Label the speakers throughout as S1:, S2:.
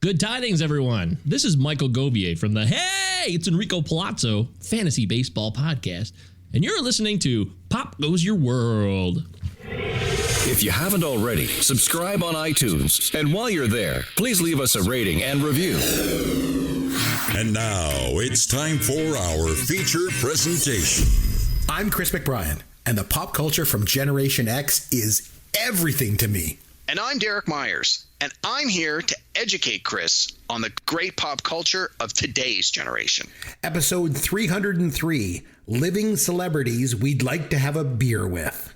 S1: Good tidings, everyone. This is Michael Govier from the Hey, it's Enrico Palazzo Fantasy Baseball Podcast, and you're listening to Pop Goes Your World.
S2: If you haven't already, subscribe on iTunes, and while you're there, please leave us a rating and review.
S3: And now it's time for our feature presentation.
S4: I'm Chris McBrien, and the pop culture from Generation X is everything to me.
S5: And I'm Derek Myers, and I'm here to educate Chris on the great pop culture of today's generation.
S4: Episode 303, Living Celebrities We'd Like to Have a Beer With.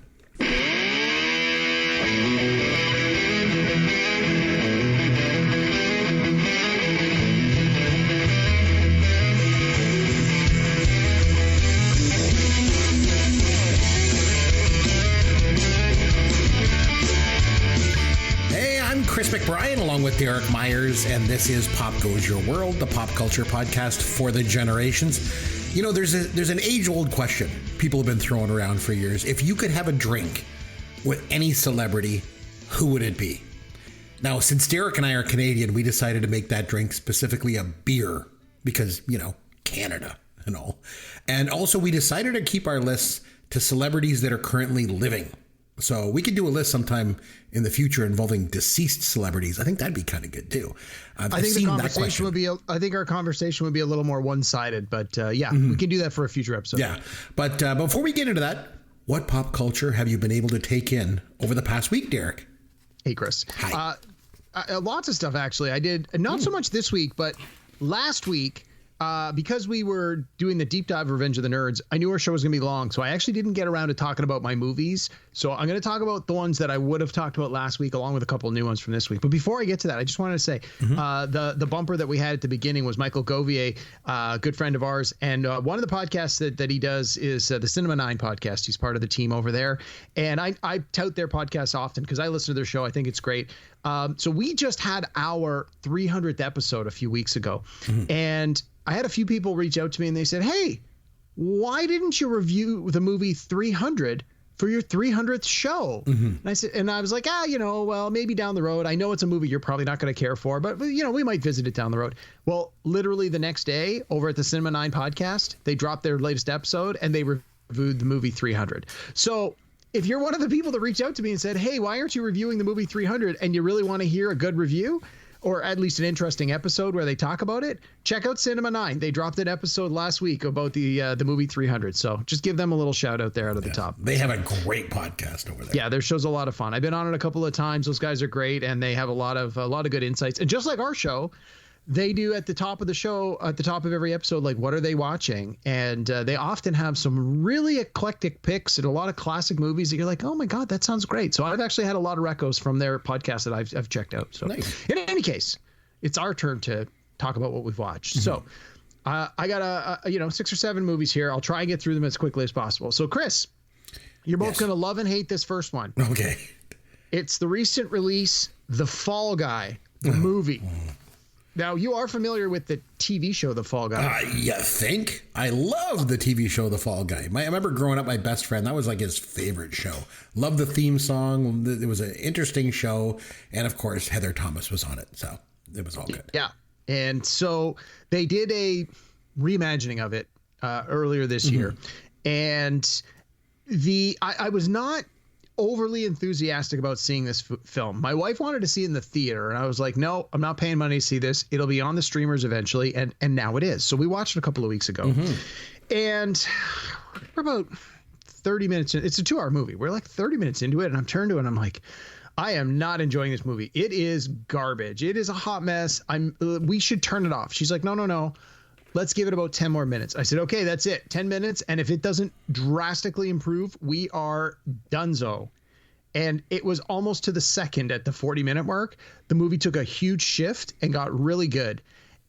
S4: Chris McBrien along with Derek Myers, and this is Pop Goes Your World, the pop culture podcast for the generations. You know, there's an age-old question people have been throwing around for years. If you could have a drink with any celebrity, who would it be? Now, since Derek and I are Canadian, we decided to make that drink specifically a beer because, you know, Canada and all. And also we decided to keep our lists to celebrities that are currently living. So we could do a list sometime in the future involving deceased celebrities. I think that'd be kind of good too.
S6: I think the conversation would be. I think our conversation would be a little more one-sided, but we can do that for a future episode.
S4: Yeah, but before we get into that, what pop culture have you been able to take in over the past week, Derek?
S6: Hey, Chris.
S4: Hi.
S6: Lots of stuff actually. I did not so much this week, but last week. Because we were doing the deep dive Revenge of the Nerds, I knew our show was going to be long, so I actually didn't get around to talking about my movies. So I'm going to talk about the ones that I would have talked about last week, along with a couple of new ones from this week. But before I get to that, I just wanted to say the bumper that we had at the beginning was Michael Govier, a good friend of ours. And one of the podcasts that he does is the Cinema 9 podcast. He's part of the team over there. And I tout their podcast often because I listen to their show. I think it's great. So we just had our 300th episode a few weeks ago. And I had a few people reach out to me and they said, hey, why didn't you review the movie 300 for your 300th show? And I was like, well, maybe down the road. I know it's a movie you're probably not going to care for, but we might visit it down the road. Well, literally the next day over at the Cinema 9 podcast, they dropped their latest episode and they reviewed the movie 300. So if you're one of the people that reached out to me and said, hey, why aren't you reviewing the movie 300 and you really want to hear a good review? Or at least an interesting episode where they talk about it, check out Cinema 9. They dropped an episode last week about the movie 300. So just give them a little shout out there out of the top.
S4: They have a great podcast over there.
S6: Yeah, their show's a lot of fun. I've been on it a couple of times. Those guys are great, and they have a lot of good insights. And just like our show, they do at the top of the show, at the top of every episode, like what are they watching? And they often have some really eclectic picks and a lot of classic movies that you're like, oh my God, that sounds great. So I've actually had a lot of recos from their podcast that I've checked out. So nice. In any case, it's our turn to talk about what we've watched. So I got 6 or 7 movies here. I'll try and get through them as quickly as possible. So Chris, you're both going to love and hate this first one.
S4: Okay.
S6: It's the recent release, The Fall Guy, the movie. Now, you are familiar with the TV show, The Fall Guy.
S4: You think? I love the TV show, The Fall Guy. I remember growing up, my best friend, that was like his favorite show. Loved the theme song. It was an interesting show. And of course, Heather Thomas was on it. So it was all good.
S6: Yeah. And so they did a reimagining of it earlier this year. And I was not overly enthusiastic about seeing this film. My wife wanted to see it in the theater, and I was like, no, I'm not paying money to see this. It'll be on the streamers eventually, and now it is. So we watched it a couple of weeks ago, and we're about 30 minutes in. It's a 2-hour movie. We're like 30 minutes into it, and I'm turned to it, and I'm like, I am not enjoying this movie. It is garbage. It is a hot mess. We should turn it off. She's like, no. Let's give it about 10 more minutes. I said, okay, that's it. 10 minutes. And if it doesn't drastically improve, we are donezo. And it was almost to the second at the 40-minute mark. The movie took a huge shift and got really good.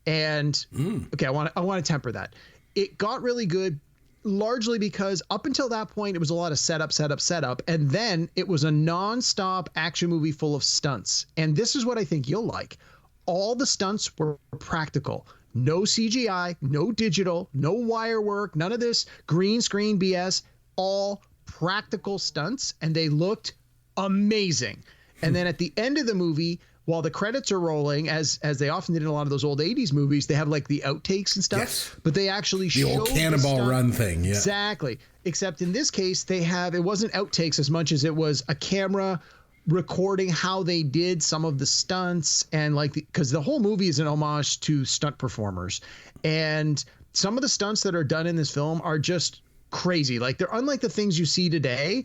S6: And okay, I want to temper that. It got really good largely because up until that point, it was a lot of setup. And then it was a nonstop action movie full of stunts. And this is what I think you'll like. All the stunts were practical. No CGI, no digital, no wire work, none of this green screen BS, all practical stunts, and they looked amazing. And then at the end of the movie, while the credits are rolling, as they often did in a lot of those old 80s movies, they have like the outtakes and stuff.
S4: Yes.
S6: But they actually
S4: The
S6: show
S4: old Cannonball
S6: stuff.
S4: Run thing. Yeah.
S6: Exactly. Except in this case, it wasn't outtakes as much as it was a camera recording how they did some of the stunts, and because the whole movie is an homage to stunt performers, and some of the stunts that are done in this film are just crazy. Like, they're unlike the things you see today,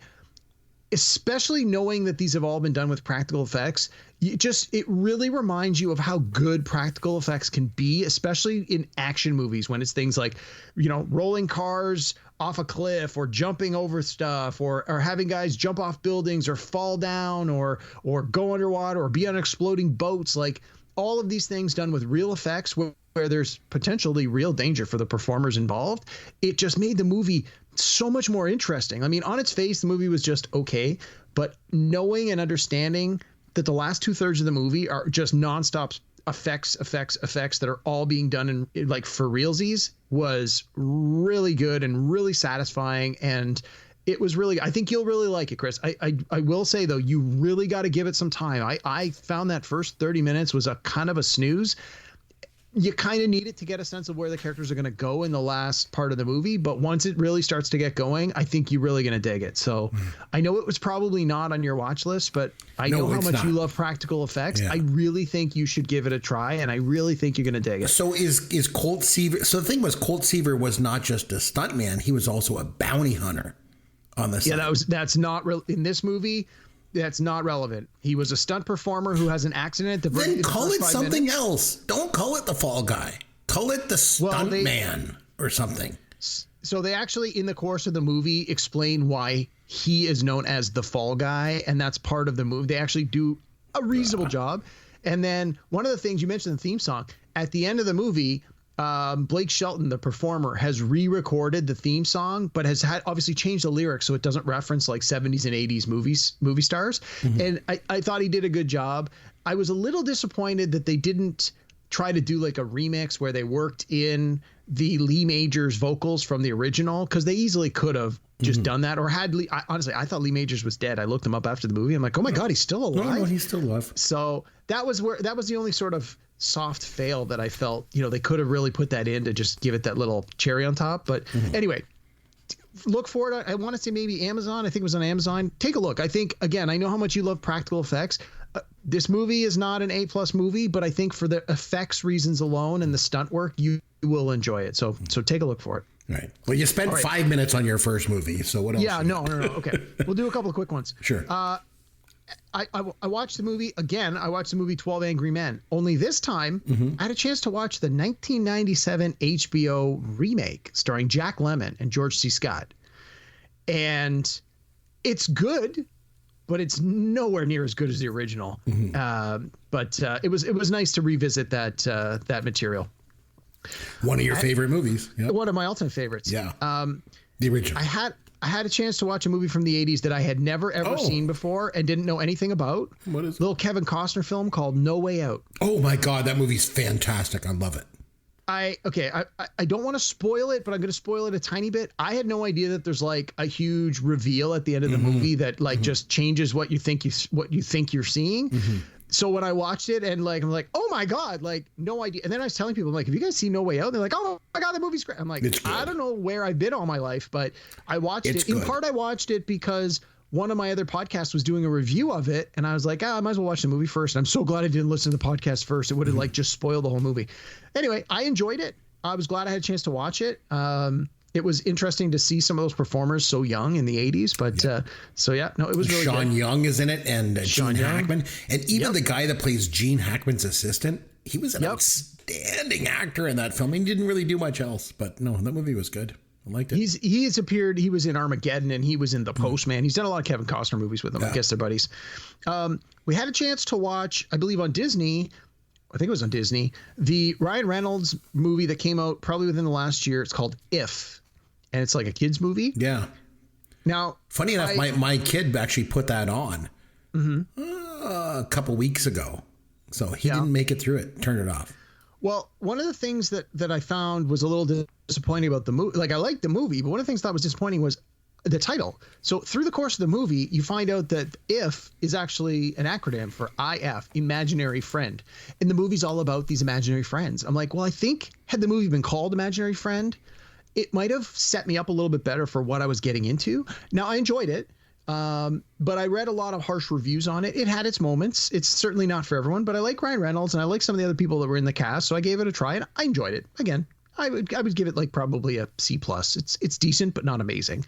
S6: especially knowing that these have all been done with practical effects. It really reminds you of how good practical effects can be, especially in action movies, when it's things like, rolling cars off a cliff, or jumping over stuff, or having guys jump off buildings, or fall down, or go underwater, or be on exploding boats. Like, all of these things done with real effects where there's potentially real danger for the performers involved. It just made the movie so much more interesting. I mean, on its face, the movie was just okay, but knowing and understanding that the last 2/3 of the movie are just nonstop effects that are all being done in like for realsies was really good and really satisfying. And it was really, I think you'll really like it, Chris. I will say though, you really got to give it some time. I found that first 30 minutes was a kind of a snooze. You kind of need it to get a sense of where the characters are going to go in the last part of the movie. But once it really starts to get going, I think you're really going to dig it. So I know it was probably not on your watch list, but I know how much you love practical effects. Yeah. I really think you should give it a try, and I really think you're going to dig it.
S4: So is Colt Seaver? So the thing was, Colt Seaver was not just a stuntman; he was also a bounty hunter on the side.
S6: Yeah, that's not real in this movie. That's not relevant. He was a stunt performer who has an accident.
S4: Then call it something else. Don't call it the Fall Guy. Call it the Stunt Man or something.
S6: So they actually, in the course of the movie, explain why he is known as the Fall Guy, and that's part of the movie. They actually do a reasonable job. And then one of the things you mentioned, the theme song, at the end of the movie, Blake Shelton, the performer, has re-recorded the theme song, but has obviously changed the lyrics so it doesn't reference like 70s and 80s movie stars. Mm-hmm. And I thought he did a good job. I was a little disappointed that they didn't try to do like a remix where they worked in the Lee Majors vocals from the original, because they easily could have just done that, or had Lee. Honestly, I thought Lee Majors was dead. I looked him up after the movie. I'm like, oh my God, he's still alive.
S4: No, he's still alive.
S6: So that was the only sort of soft fail that I felt, they could have really put that in to just give it that little cherry on top. But anyway, look for it. I want to say maybe Amazon. I think it was on Amazon. Take a look. I think, again, I know how much you love practical effects. This movie is not an A+ movie, but I think for the effects reasons alone and the stunt work, you will enjoy it. So take a look for it.
S4: Right. Well, you spent 5 minutes on your first movie, so what else?
S6: Yeah, no. Okay. We'll do a couple of quick ones.
S4: Sure.
S6: I watched the movie again. I watched the movie 12 Angry Men. Only this time, I had a chance to watch the 1997 HBO remake starring Jack Lemmon and George C. Scott. And it's good, but it's nowhere near as good as the original. But it was nice to revisit that material.
S4: One of your favorite movies. Yep.
S6: One of my ultimate favorites.
S4: Yeah. The original.
S6: I had a chance to watch a movie from the 80s that I had never, ever seen before and didn't know anything about.
S4: What is it?
S6: Little Kevin Costner film called No Way Out.
S4: Oh, my God. That movie's fantastic. I love it.
S6: I don't want to spoil it, but I'm going to spoil it a tiny bit. I had no idea that there's like a huge reveal at the end of the movie that like just changes what you think you're seeing. So when I watched it and like, I'm like, oh my God, like no idea. And then I was telling people, I'm like, have you guys seen No Way Out? And they're like, oh my God, the movie's great. I'm like, I don't know where I've been all my life, but I watched it. In part, I watched it because one of my other podcasts was doing a review of it. And I was like, I might as well watch the movie first. And I'm so glad I didn't listen to the podcast first. It would have like just spoiled the whole movie. Anyway, I enjoyed it. I was glad I had a chance to watch it. It was interesting to see some of those performers so young in the 80s, but it was really
S4: Sean
S6: good.
S4: Young is in it, and Gene Hackman, and even the guy that plays Gene Hackman's assistant, he was an outstanding actor in that film. He didn't really do much else, but no, that movie was good. I liked it.
S6: He has appeared. He was in Armageddon, and he was in The Postman. He's done a lot of Kevin Costner movies with him. I guess they're buddies. We had a chance to watch, I believe on Disney, I think it was on Disney, the Ryan Reynolds movie that came out probably within the last year. It's called If. And it's like a kid's movie.
S4: Yeah.
S6: Now,
S4: funny enough, my kid actually put that on a couple weeks ago. So he didn't make it through it, turned it off.
S6: Well, one of the things that I found was a little disappointing about the movie, like I liked the movie, but one of the things I thought was disappointing was the title. So through the course of the movie, you find out that IF is actually an acronym for IF, Imaginary Friend. And the movie's all about these imaginary friends. I'm like, well, I think had the movie been called Imaginary Friend, it might have set me up a little bit better for what I was getting into. Now, I enjoyed it, but I read a lot of harsh reviews on it. It had its moments. It's certainly not for everyone, but I like Ryan Reynolds and I like some of the other people that were in the cast, so I gave it a try and I enjoyed it. Again, I would give it like probably a C+. It's decent, but not amazing.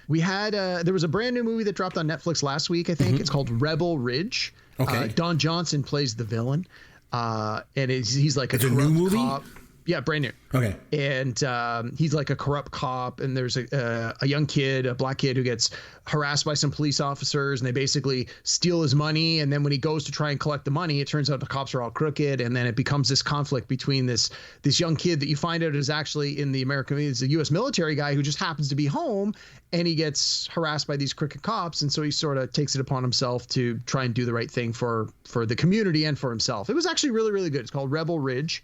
S6: We had there was a brand new movie that dropped on Netflix last week, I think. It's called Rebel Ridge.
S4: Okay.
S6: Don Johnson plays the villain, and he's like a
S4: new movie?
S6: cop. Yeah, brand new.
S4: Okay.
S6: And he's like a corrupt cop, and there's a young kid, a black kid, who gets harassed by some police officers, and they basically steal his money. And then when he goes to try and collect the money, it turns out the cops are all crooked, and then it becomes this conflict between this young kid that you find out is actually in the American, he's a U.S. military guy who just happens to be home, and he gets harassed by these crooked cops, and so he sort of takes it upon himself to try and do the right thing for the community and for himself. It was actually really, really good. It's called Rebel Ridge.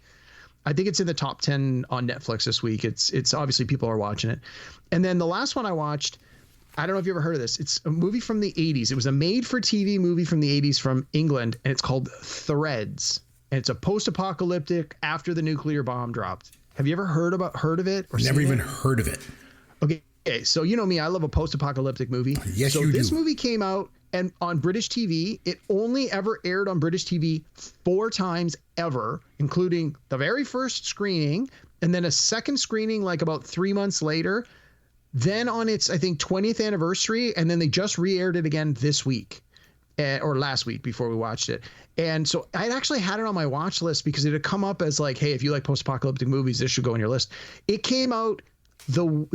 S6: I think it's in the top 10 on Netflix this week. It's obviously people are watching it. And then the last one I watched, I don't know if you ever heard of this. It's a movie from the 80s. It was a made-for-TV movie from the 80s from England, and it's called Threads. And it's a post-apocalyptic after the nuclear bomb dropped. Have you ever heard of it? Or
S4: Never even heard of it.
S6: Okay, so you know me, I love a post-apocalyptic movie.
S4: Yes,
S6: so
S4: you do.
S6: This movie came out and on British TV. It only ever aired on British TV 4 times ever, including the very first screening and then a second screening like about 3 months later. Then on its, I think, 20th anniversary, and then they just re-aired it again this week. Or last week before we watched it. And so I'd actually had it on my watch list because it had come up as like, hey, if you like post-apocalyptic movies, this should go on your list. It came out the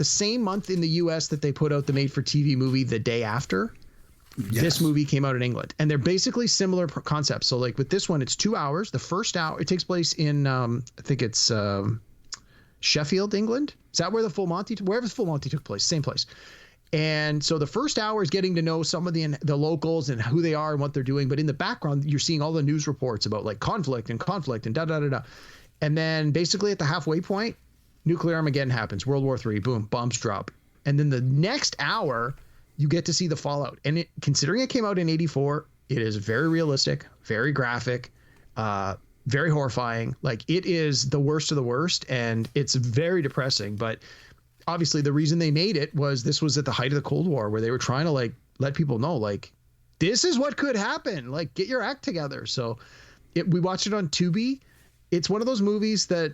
S6: same month in the US that they put out the made-for-TV movie the day after. Yes. This movie came out in England, and they're basically similar concepts. So like with this one, it's 2 hours. The first hour, it takes place in, I think it's Sheffield, England. Is that where wherever the Full Monty took place, same place. And so the first hour is getting to know some of the locals and who they are and what they're doing. But in the background, you're seeing all the news reports about like conflict and da-da-da-da. And then basically at the halfway point, nuclear Armageddon happens. World War III, boom, bombs drop. And then the next hour, you get to see the fallout. And considering it came out in 84, it is very realistic, very graphic, very horrifying. Like it is the worst of the worst, and it's very depressing. But obviously the reason they made it was this was at the height of the Cold War, where they were trying to like let people know like this is what could happen. Like get your act together. So we watched it on Tubi. It's one of those movies that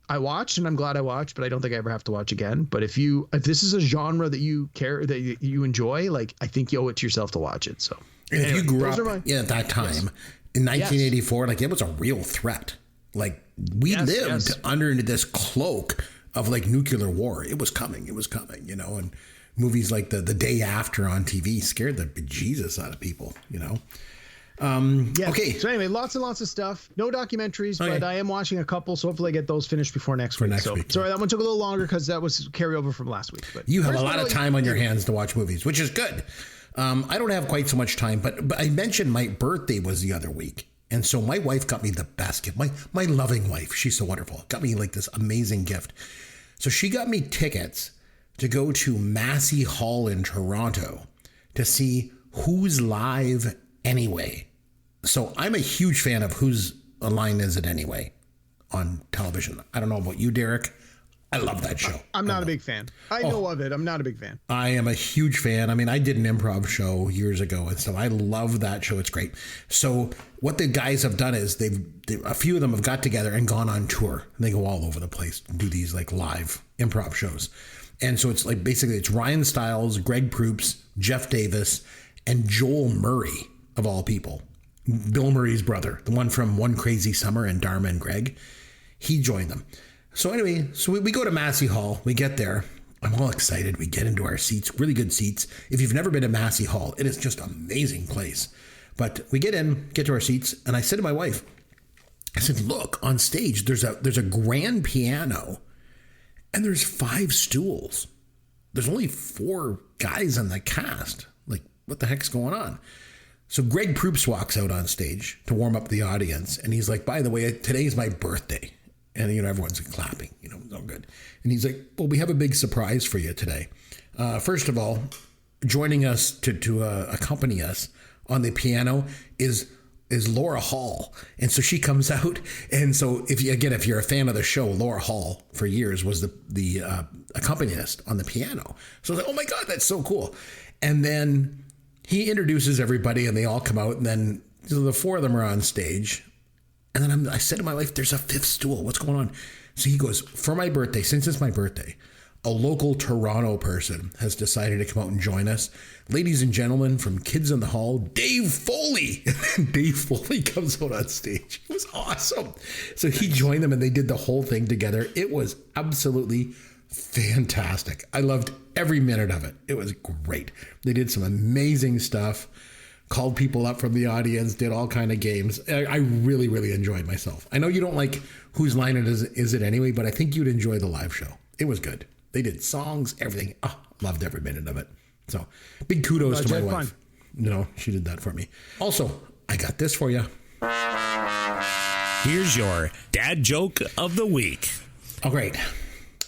S6: I watched, and I'm glad I watched, but I don't think I ever have to watch again. But if this is a genre that you care, that you enjoy, like I think you owe it to yourself to watch it. So,
S4: and if you grew up at that time in 1984, like it was a real threat. Like we lived under this cloak of like nuclear war. It was coming, you know, and movies like the Day After on TV scared the bejesus out of people, you know. Okay.
S6: So anyway, lots and lots of stuff. No documentaries, but I am watching a couple, so hopefully I get those finished before next week. Sorry, that one took a little longer because that was carryover from last week. But
S4: you have a lot of time on your hands to watch movies, which is good. I don't have quite so much time, but I mentioned my birthday was the other week. And so my wife got me the best gift. My loving wife, she's so wonderful, got me like this amazing gift. So she got me tickets to go to Massey Hall in Toronto to see Who's Live Anyway. So I'm a huge fan of Whose Line Is It Anyway on television. I don't know about you, Derek. I love that show.
S6: I'm not a big fan. I know of it. I'm not a big fan.
S4: I am a huge fan. I mean, I did an improv show years ago and stuff. I love that show. It's great. So what the guys have done is a few of them have got together and gone on tour. And they go all over the place and do these like live improv shows. And so it's like basically it's Ryan Stiles, Greg Proops, Jeff Davis, and Joel Murray of all people. Bill Murray's brother, the one from One Crazy Summer and Dharma and Greg, he joined them. So anyway, we go to Massey Hall. We get there. I'm all excited. We get into our seats, really good seats. If you've never been to Massey Hall, it is just an amazing place. But we get to our seats, and I said to my wife, I said, look, on stage, there's a grand piano, and there's 5 stools. There's only 4 guys in the cast. Like, what the heck's going on? So Greg Proops walks out on stage to warm up the audience. And he's like, by the way, today's my birthday. And, you know, everyone's clapping, you know, it's all good. And he's like, well, we have a big surprise for you today. First of all, joining us to accompany us on the piano is Laura Hall. And so she comes out. And so if you're a fan of the show, Laura Hall for years was the accompanist on the piano. So I was like, oh my God, that's so cool. And then he introduces everybody and they all come out, and then the four of them are on stage. And then I said to my wife, there's a fifth stool. What's going on? So he goes, for my birthday, since it's my birthday, a local Toronto person has decided to come out and join us. Ladies and gentlemen, from Kids in the Hall, Dave Foley. Dave Foley comes out on stage. It was awesome. So he joined them and they did the whole thing together. It was absolutely fantastic. I loved every minute of it. It was great. They did some amazing stuff, called people up from the audience, did all kind of games. I really, really enjoyed myself. I know you don't like Whose Line It Is It Anyway, but I think you'd enjoy the live show. It was good. They did songs, everything. Oh, loved every minute of it. So big kudos to my wife. She did that for me. Also, I got this for you.
S7: Here's your dad joke of the week.
S4: Oh, great.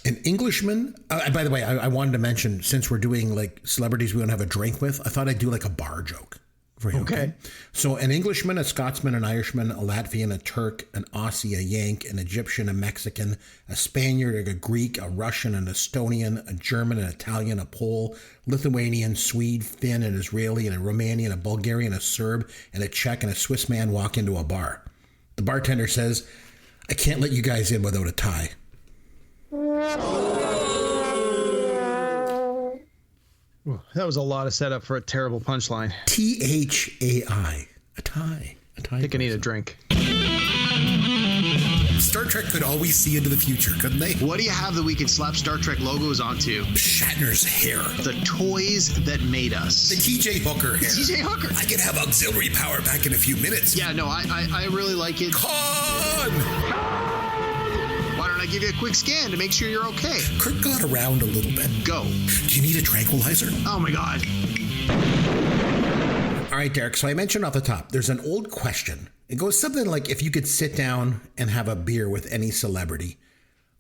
S4: An Englishman. By the way, I wanted to mention, since we're doing like celebrities we don't have a drink with, I thought I'd do like a bar joke. Okay. So an Englishman, a Scotsman, an Irishman, a Latvian, a Turk, an Aussie, a Yank, an Egyptian, a Mexican, a Spaniard, a Greek, a Russian, an Estonian, a German, an Italian, a Pole, Lithuanian, Swede, Finn, an Israeli, and a Romanian, a Bulgarian, a Serb, and a Czech, and a Swiss man walk into a bar. The bartender says, I can't let you guys in without a tie.
S6: That was a lot of setup for a terrible punchline.
S4: THAI. A tie. A tie.
S6: I think I need a drink.
S4: Star Trek could always see into the future, couldn't they?
S5: What do you have that we can slap Star Trek logos onto?
S4: Shatner's hair.
S5: The toys that made us.
S4: The TJ Hooker hair.
S5: TJ Hooker.
S4: I can have auxiliary power back in a few minutes.
S5: Yeah, no, I really like it.
S4: Khan!
S5: Why don't I give you a quick scan to make sure you're okay?
S4: Kirk got around a little bit.
S5: Go.
S4: Do you need a tranquilizer?
S5: Oh my God.
S4: All right, Derek. So I mentioned off the top, there's an old question. It goes something like, if you could sit down and have a beer with any celebrity,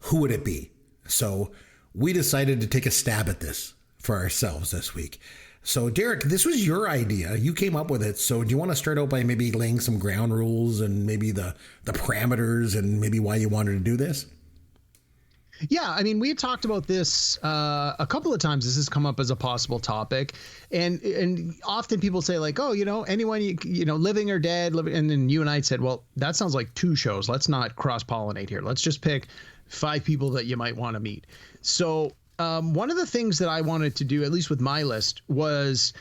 S4: who would it be? So we decided to take a stab at this for ourselves this week. So Derek, this was your idea. You came up with it. So do you want to start out by maybe laying some ground rules and maybe the parameters and maybe why you wanted to do this?
S6: Yeah, I mean, we had talked about this a couple of times. This has come up as a possible topic, and often people say like, oh, anyone living or dead, and then you and I said, well, that sounds like two shows. Let's not cross pollinate here. Let's just pick 5 people that you might want to meet. So one of the things that I wanted to do, at least with my list, was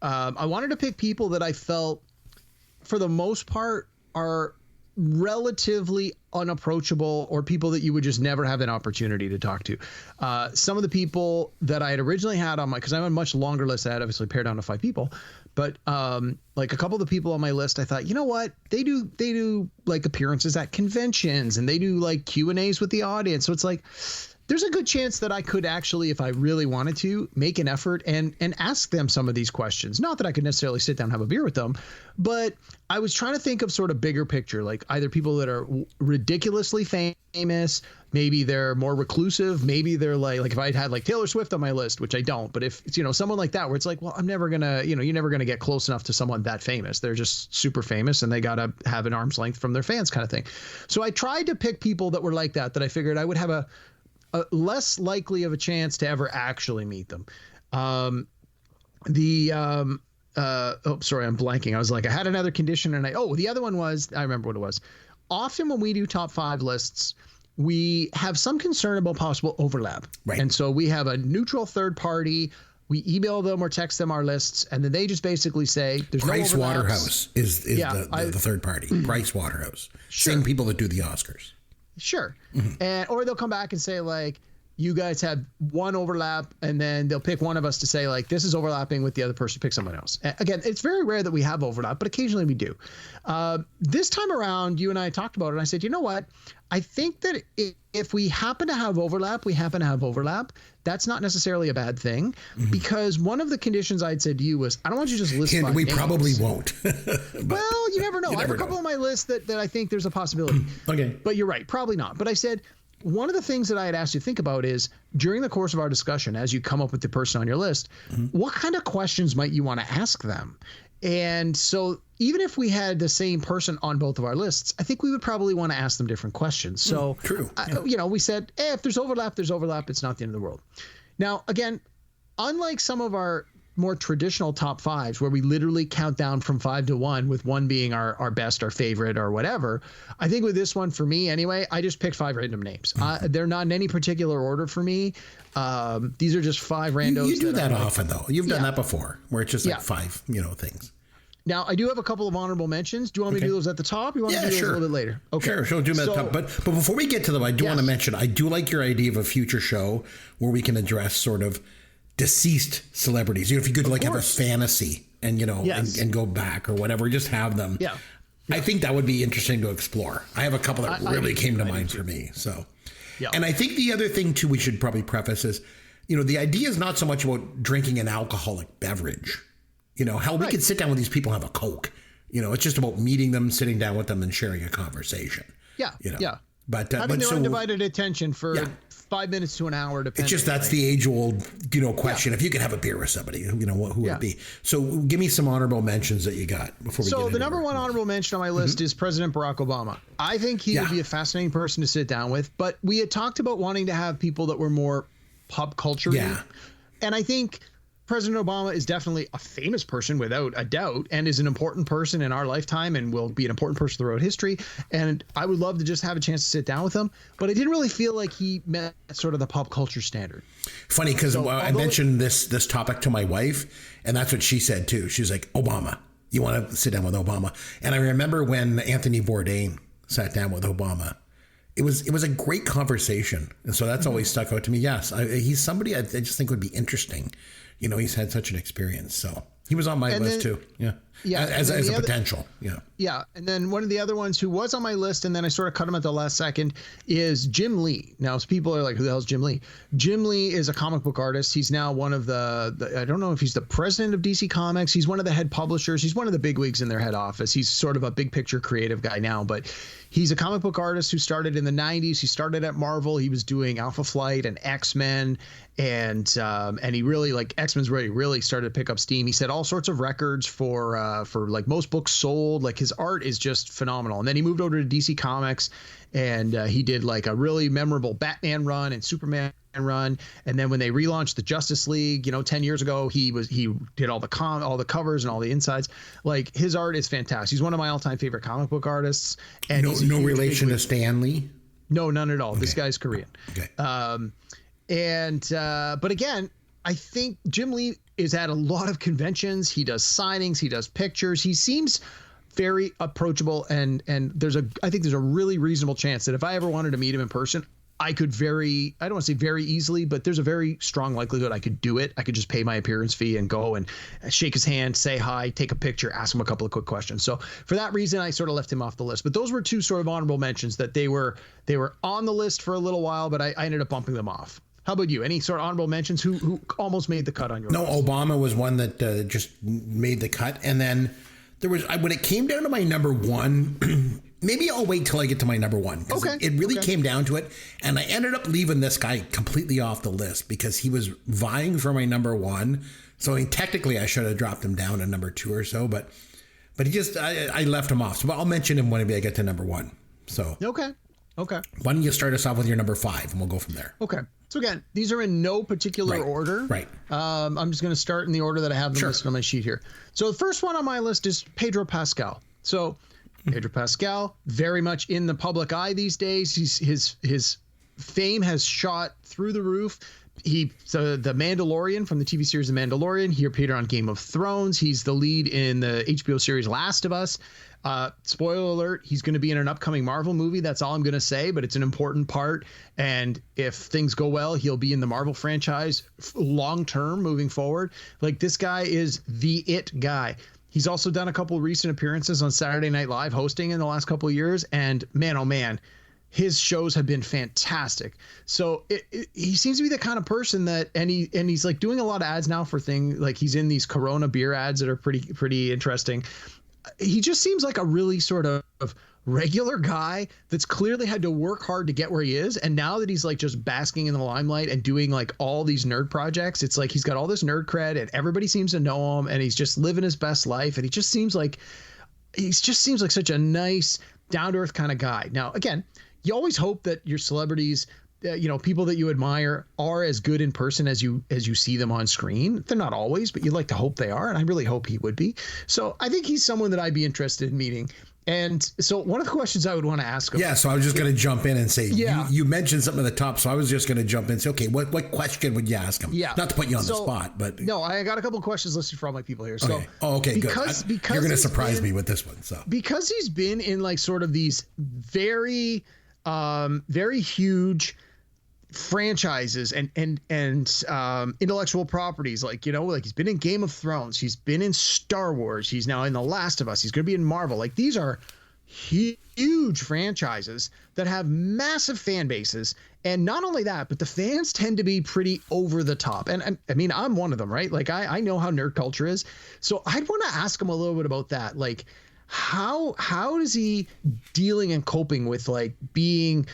S6: I wanted to pick people that I felt, for the most part, are relatively unapproachable, or people that you would just never have an opportunity to talk to. Some of the people that I had originally had on because I have a much longer list. I had obviously pared down to 5 people, but like a couple of the people on my list, I thought, you know what, they do like appearances at conventions, and they do like Q&As with the audience. So it's like, there's a good chance that I could actually, if I really wanted to, make an effort and ask them some of these questions. Not that I could necessarily sit down and have a beer with them, but I was trying to think of sort of bigger picture, like either people that are ridiculously famous, maybe they're more reclusive, maybe they're like if I'd had like Taylor Swift on my list, which I don't, but if it's, someone like that where it's like, well, I'm never gonna, you're never gonna get close enough to someone that famous. They're just super famous and they gotta have an arm's length from their fans kind of thing. So I tried to pick people that were like that I figured I would have a less likely of a chance to ever actually meet them. Sorry, I'm blanking. I was like, I had another condition the other one was, I remember what it was. Often when we do top 5 lists, we have some concern about possible overlap. Right. And so we have a neutral third party. We email them or text them our lists, and then they just basically say there's
S4: Price
S6: no
S4: Waterhouse is the third party. Price Waterhouse. Sure. Same people that do the Oscars. Sure.
S6: Mm-hmm. Or they'll come back and say like, you guys had one overlap, and then they'll pick one of us to say like, this is overlapping with the other person, pick someone else. Again, it's very rare that we have overlap, but occasionally we do. This time around, you and I talked about it, and I said, you know what? I think that if we happen to have overlap, we happen to have overlap. That's not necessarily a bad thing, because one of the conditions I'd said to you was, I don't want you to just list 5
S4: we
S6: names.
S4: Probably won't.
S6: Well, you never know. I have a couple on my list that I think there's a possibility.
S4: Okay.
S6: But you're right, probably not. But I said, one of the things that I had asked you to think about is during the course of our discussion, as you come up with the person on your list, what kind of questions might you want to ask them? And so even if we had the same person on both of our lists, I think we would probably want to ask them different questions. So,
S4: true.
S6: We said, hey, if there's overlap, there's overlap. It's not the end of the world. Now, again, unlike some of our more traditional top fives where we literally count down from 5 to 1 with 1 being our best, our favorite or whatever, I think with this one, for me anyway, I just picked 5 random names. They're not in any particular order for me. These are just 5 randos.
S4: You do that often though. You've done that before where it's just like 5 things.
S6: Now, I do have a couple of honorable mentions. Do you want me to do those at the top? Or you want me to do those a little bit later?
S4: Okay. Sure, do them at the top. But before we get to them, I do want to mention, I do like your idea of a future show where we can address sort of deceased celebrities. If you could have a fantasy and, and go back or whatever, just have them.
S6: Yeah.
S4: I think that would be interesting to explore. I have a couple that really came to mind for me. So, and I think the other thing too, we should probably preface is, the idea is not so much about drinking an alcoholic beverage. Hell, we could sit down with these people and have a Coke. It's just about meeting them, sitting down with them, and sharing a conversation.
S6: Yeah.
S4: But
S6: having their undivided attention for 5 minutes to an hour, depending.
S4: It's just that's the age-old, question. If you could have a beer with somebody, who would it be? So give me some honorable mentions that you got before we get into
S6: the number one honorable mention on my list is President Barack Obama. I think he would be a fascinating person to sit down with. But we had talked about wanting to have people that were more pop culture.
S4: Yeah.
S6: And I think President Obama is definitely a famous person without a doubt and is an important person in our lifetime and will be an important person throughout history. And I would love to just have a chance to sit down with him. But I didn't really feel like he met sort of the pop culture standard.
S4: Funny, because I mentioned this topic to my wife, and that's what she said too. She's like, Obama. You want to sit down with Obama? And I remember when Anthony Bourdain sat down with Obama. It was a great conversation. And so that's always stuck out to me. Yes, he's somebody I just think would be interesting. He's had such an experience. So he was on my list too. Yeah. As a potential. Yeah.
S6: Yeah. And then one of the other ones who was on my list, and then I sort of cut him at the last second, is Jim Lee. Now, people are like, who the hell is Jim Lee? Jim Lee is a comic book artist. He's now one of the I don't know if he's the president of DC Comics. He's one of the head publishers. He's one of the bigwigs in their head office. He's sort of a big picture creative guy now, but he's a comic book artist who started in the 90s. He started at Marvel. He was doing Alpha Flight and X-Men. And he really, X-Men's really started to pick up steam. He set all sorts of records for most books sold. His art is just phenomenal. And then he moved over to DC Comics, and he did a really memorable Batman run and Superman run. And then when they relaunched the Justice League, 10 years ago, he did all the covers and all the insides. His art is fantastic. He's one of my all-time favorite comic book artists. And
S4: no relation to Stan Lee?
S6: No, none at all. Okay. This guy's Korean.
S4: Okay.
S6: But again, I think Jim Lee is at a lot of conventions. He does signings, he does pictures. He seems very approachable, and I think there's a really reasonable chance that if I ever wanted to meet him in person, I could I don't want to say very easily, but there's a very strong likelihood I could do it. I could just pay my appearance fee and go and shake his hand, say hi, take a picture, ask him a couple of quick questions. So for that reason, I sort of left him off the list. But those were 2 sort of honorable mentions that they were on the list for a little while, but I ended up bumping them off. How about you? Any sort of honorable mentions who almost made the cut on your list?
S4: No, Obama was one that just made the cut. And then there was, when it came down to my number 1, maybe I'll wait till I get to my number 1.
S6: Okay.
S4: It really came down to it. And I ended up leaving this guy completely off the list because he was vying for my number 1. So technically I should have dropped him down to number 2 or so, but he just, I left him off. So I'll mention him when I get to number 1. So.
S6: Okay.
S4: Why don't you start us off with your number 5 and we'll go from there.
S6: Okay. So again, these are in no particular order.
S4: Right.
S6: I'm just going to start in the order that I have them listed on my sheet here. So the first one on my list is Pedro Pascal. So Pedro Pascal, very much in the public eye these days. His fame has shot through the roof. The Mandalorian from the TV series The Mandalorian. He appeared on Game of Thrones. He's the lead in the HBO series Last of Us. Spoiler alert, he's going to be in an upcoming Marvel movie. That's all I'm going to say, but it's an important part. And if things go well, he'll be in the Marvel franchise long term moving forward. This guy is the it guy. He's also done a couple of recent appearances on Saturday Night Live hosting in the last couple of years. And man, oh man, his shows have been fantastic. So he seems to be the kind of person that, and he's doing a lot of ads now for things he's in these Corona beer ads that are pretty interesting. He just seems like a really sort of regular guy that's clearly had to work hard to get where he is. And now that he's like just basking in the limelight and doing like all these nerd projects, it's like he's got all this nerd cred and everybody seems to know him and he's just living his best life. And he just seems like such a nice, down to earth kind of guy. Now, again, you always hope that your celebrities, people that you admire are as good in person as you see them on screen. They're not always, but you'd like to hope they are. And I really hope he would be. So I think he's someone that I'd be interested in meeting. And so one of the questions I would want to ask him.
S4: Yeah, so I was just going to jump in and say,
S6: yeah.
S4: you mentioned something at the top, so I was just going to jump in and say, okay, what question would you ask him?
S6: Yeah.
S4: Not to put you on the spot, but.
S6: No, I got a couple of questions listed for all my people here. So,
S4: okay,
S6: because
S4: good. You're going to surprise me with this one. So
S6: because he's been in like sort of these very, very huge franchises and intellectual properties, like he's been in Game of Thrones, he's been in Star Wars, he's now in The Last of Us, he's going to be in Marvel. Like these are huge franchises that have massive fan bases, and not only that, but the fans tend to be pretty over the top. And I mean, I'm one of them, right? Like I know how nerd culture is, so I'd want to ask him a little bit about that. Like how is he dealing and coping with like being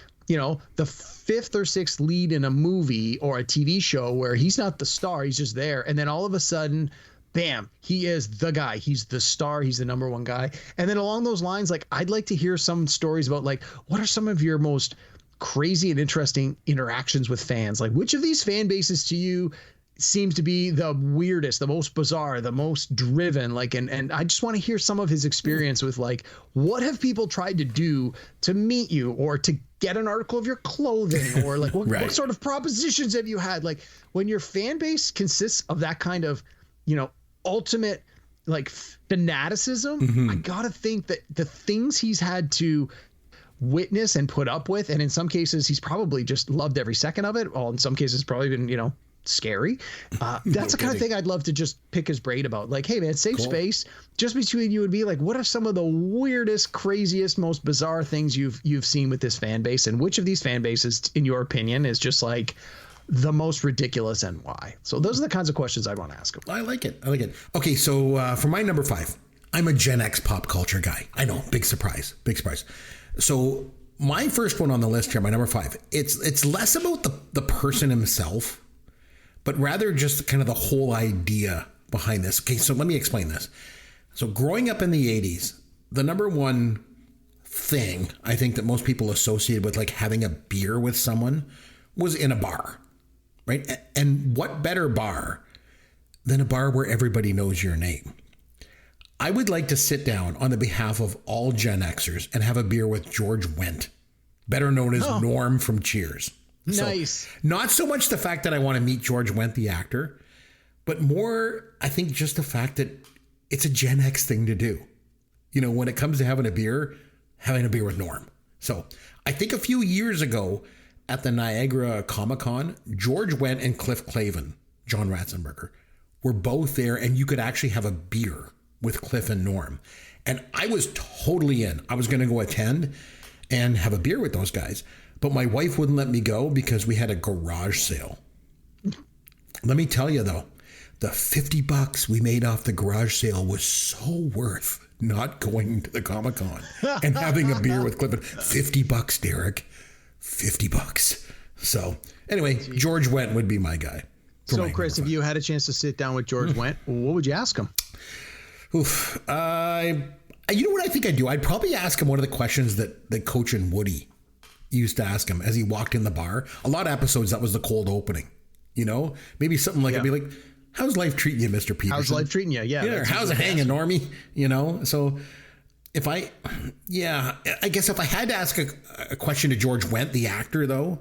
S6: the fifth or sixth lead in a movie or a TV show where he's not the star, he's just there. And then all of a sudden, bam, he is the guy. He's the star. He's the number one guy. And then along those lines, like, I'd like to hear some stories about like, what are some of your most crazy and interesting interactions with fans? Like, which of these fan bases to you seems to be the weirdest, the most bizarre, the most driven? Like, and I just want to hear some of his experience with like, what have people tried to do to meet you or to get an article of your clothing, or like what, what sort of propositions have you had? Like when your fan base consists of that kind of, ultimate like fanaticism, I gotta think that the things he's had to witness and put up with, and in some cases he's probably just loved every second of it, while in some cases probably been, scary. That's the kind of thing I'd love to just pick his brain about. Like, hey man, safe space just between you and me. Like, what are some of the weirdest, craziest, most bizarre things you've seen with this fan base, and which of these fan bases, in your opinion, is just like the most ridiculous and why? So those are the kinds of questions I want to ask him.
S4: I like it. Okay, so for my number 5, I'm a Gen X pop culture guy. I know, big surprise. So my first one on the list here, my number 5, it's less about the person himself, but rather just kind of the whole idea behind this. Okay, so let me explain this. So growing up in the 80s, the number one thing I think that most people associated with like having a beer with someone was in a bar, right? And what better bar than a bar where everybody knows your name? I would like to sit down on the behalf of all Gen Xers and have a beer with George Wendt, better known as Norm from Cheers.
S6: Nice.
S4: So, not so much the fact that I want to meet George Wendt, the actor, but more, I think, just the fact that it's a Gen X thing to do. When it comes to having a beer with Norm. So I think a few years ago at the Niagara Comic-Con, George Wendt and Cliff Clavin, John Ratzenberger, were both there, and you could actually have a beer with Cliff and Norm. And I was totally in. I was going to go attend and have a beer with those guys. But my wife wouldn't let me go because we had a garage sale. Let me tell you, though, the $50 we made off the garage sale was so worth not going to the Comic-Con and having a beer with Cliff. $50, Derek. $50. So anyway, George Wendt would be my guy.
S6: So Chris, if you had a chance to sit down with George Wendt, what would you ask him?
S4: You know what I think I'd do? I'd probably ask him one of the questions that Coach and Woody used to ask him as he walked in the bar. A lot of episodes, that was the cold opening. Maybe something like, I'd be like, how's life treating you, Mr. Peterson?
S6: How's life treating you? Yeah.
S4: How's it hanging, Normie? So I guess if I had to ask a question to George Wendt, the actor, though,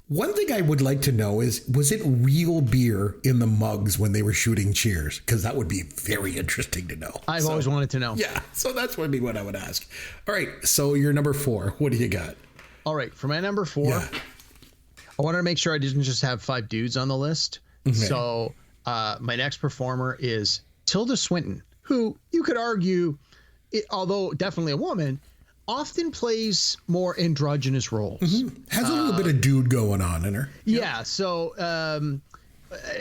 S4: one thing I would like to know is, was it real beer in the mugs when they were shooting Cheers? Because that would be very interesting to know.
S6: I've always wanted to know.
S4: Yeah, so that's would be what I would ask. All right, so your number 4, what do you got?
S6: All right, for my number 4, I wanted to make sure I didn't just have 5 dudes on the list. Okay. So my next performer is Tilda Swinton, who you could argue, although definitely a woman, often plays more androgynous roles. Mm-hmm.
S4: Has a little bit of dude going on in her.
S6: Yeah. So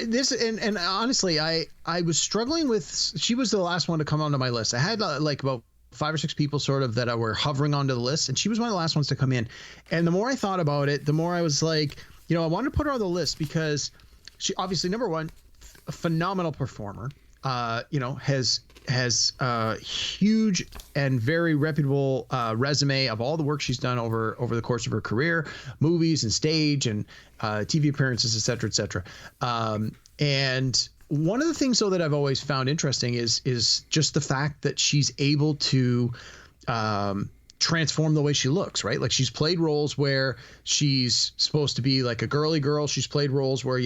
S6: this and honestly, I was struggling with. She was the last one to come onto my list. I had like about 5 or 6 people sort of that were hovering onto the list, and she was one of the last ones to come in. And the more I thought about it, the more I was like, I wanted to put her on the list because she obviously, number one, a phenomenal performer, has a huge and very reputable resume of all the work she's done over the course of her career, movies and stage and TV appearances, et cetera, et cetera. And one of the things, though, that I've always found interesting is just the fact that she's able to transform the way she looks, right? Like, she's played roles where she's supposed to be like a girly girl. She's played roles where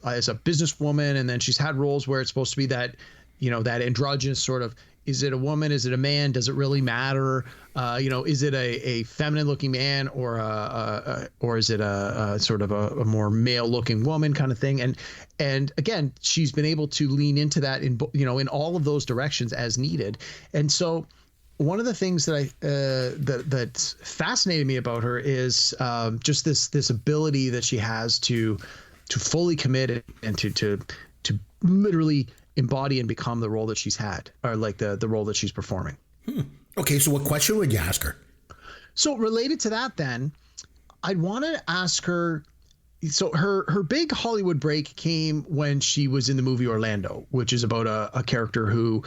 S6: as a businesswoman, and then she's had roles where it's supposed to be that, that androgynous sort of, is it a woman? Is it a man? Does it really matter? Is it a feminine looking man or is it a sort of a more male looking woman kind of thing? And again, she's been able to lean into that in all of those directions as needed. And so one of the things that that's fascinated me about her is just this ability that she has to fully commit and to literally embody and become the role that she's had, or like the role that she's performing.
S4: Okay, so what question would you ask her?
S6: So related to that, then, I'd want to ask her. So her big Hollywood break came when she was in the movie Orlando, which is about a character who,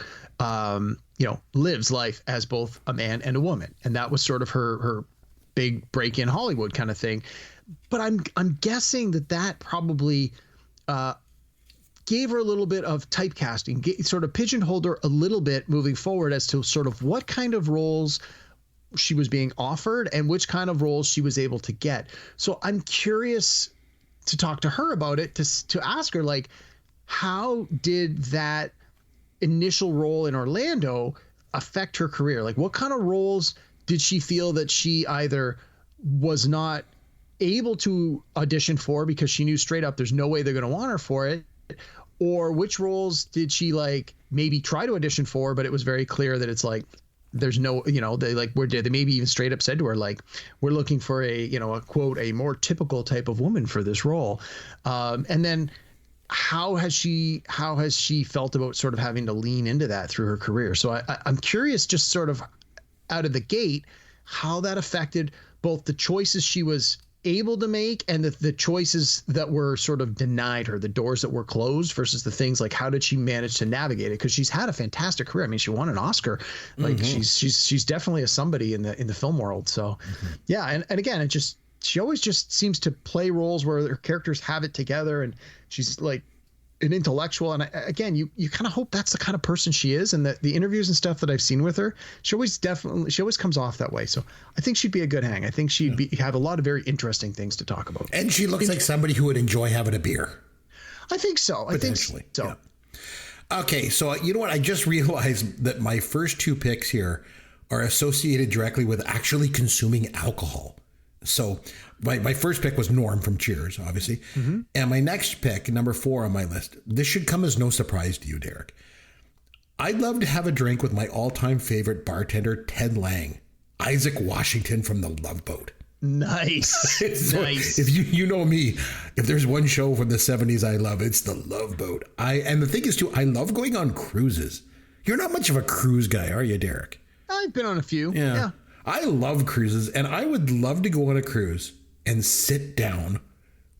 S6: lives life as both a man and a woman, and that was sort of her big break in Hollywood kind of thing. But I'm guessing that probably gave her a little bit of typecasting, sort of pigeonholed her a little bit moving forward as to sort of what kind of roles she was being offered and which kind of roles she was able to get. So I'm curious to talk to her about it, to ask her, like, how did that initial role in Orlando affect her career? Like, what kind of roles did she feel that she either was not able to audition for because she knew straight up there's no way they're going to want her for it? Or which roles did she maybe try to audition for, but it was very clear that it's like, there's no, they maybe even straight up said to her, like, we're looking for a quote, a more typical type of woman for this role. And then how has she felt about sort of having to lean into that through her career? So I'm curious, just sort of out of the gate, how that affected both the choices she was able to make and the choices that were sort of denied her, the doors that were closed versus the things like, how did she manage to navigate it? Because she's had a fantastic career. I mean, she won an Oscar. Like, she's definitely a somebody in the film world. So yeah. And again, she always just seems to play roles where her characters have it together, and she's like an intellectual. And again, you kind of hope that's the kind of person she is. And the interviews and stuff that I've seen with her, she always comes off that way. So I think she'd be a good hang. I think she'd have a lot of very interesting things to talk about.
S4: And she looks like somebody who would enjoy having a beer.
S6: I think so.
S4: Potentially.
S6: I think so.
S4: Yeah. Okay. So you know what? I just realized that my first 2 picks here are associated directly with actually consuming alcohol. So my first pick was Norm from Cheers, obviously. Mm-hmm. And my next pick, number 4 on my list, this should come as no surprise to you, Derek. I'd love to have a drink with my all-time favorite bartender, Ted Lang, Isaac Washington from The Love Boat.
S6: Nice.
S4: So
S6: nice.
S4: If you know me, if there's one show from the 70s I love, it's The Love Boat. And the thing is, too, I love going on cruises. You're not much of a cruise guy, are you, Derek?
S6: I've been on a few.
S4: Yeah. I love cruises, and I would love to go on a cruise and sit down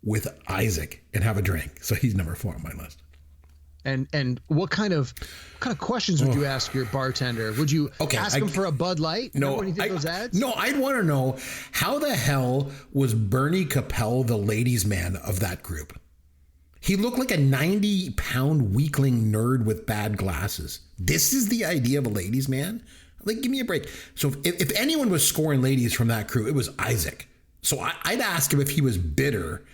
S4: with Isaac and have a drink. So he's number 4 on my list.
S6: And what kind of questions would you ask your bartender? Would you ask him for a Bud Light?
S4: No,
S6: when you did those ads?
S4: No, I'd want to know, how the hell was Bernie Capel the ladies' man of that group? He looked like a 90-pound weakling nerd with bad glasses. This is the idea of a ladies' man? Like, give me a break. So if anyone was scoring ladies from that crew, it was Isaac. So I'd ask him if he was bitter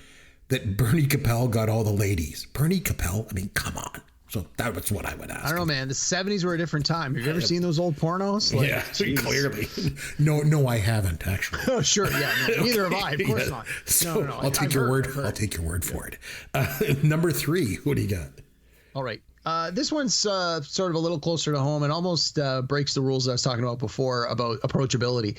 S4: that Bernie Capel got all the ladies. Bernie Capel? I mean, come on. So that's what I would ask.
S6: I don't know, man. The 70s were a different time. Have you ever seen those old pornos? Like,
S4: yeah, clearly. No, I haven't, actually.
S6: Oh, sure. Yeah, no, neither have I. Of course not.
S4: So no. I'll take your word. I'll take your word for it. Number 3, what do you got?
S6: All right. This one's sort of a little closer to home and almost breaks the rules I was talking about before about approachability.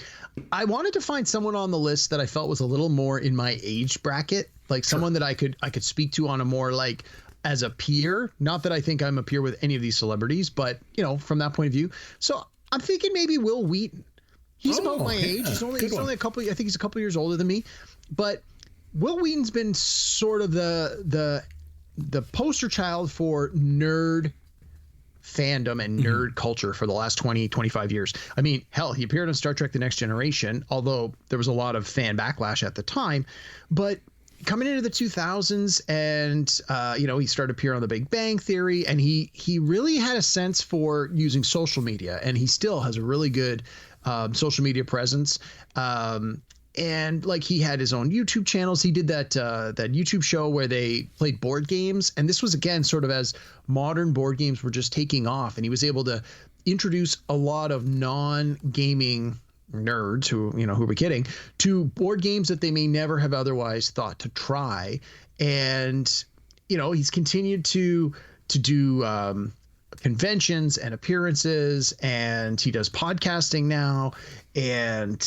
S6: I wanted to find someone on the list that I felt was a little more in my age bracket, like someone that I could speak to on a more like as a peer. Not that I think I'm a peer with any of these celebrities, but from that point of view. So I'm thinking maybe Will Wheaton. He's about my age.
S4: Yeah.
S6: He's only a couple. I think he's a couple years older than me, but Will Wheaton's been sort of the poster child for nerd fandom and nerd culture for the last 20, 25 years. I mean, hell, he appeared on Star Trek The Next Generation, although there was a lot of fan backlash at the time. But coming into the 2000s and, he started appearing on The Big Bang Theory, and he really had a sense for using social media, and he still has a really good social media presence. And like he had his own YouTube channels. He did that YouTube show where they played board games. And this was, again, sort of as modern board games were just taking off. And he was able to introduce a lot of non-gaming nerds who were kidding to board games that they may never have otherwise thought to try. And, he's continued to do conventions and appearances, and he does podcasting now. And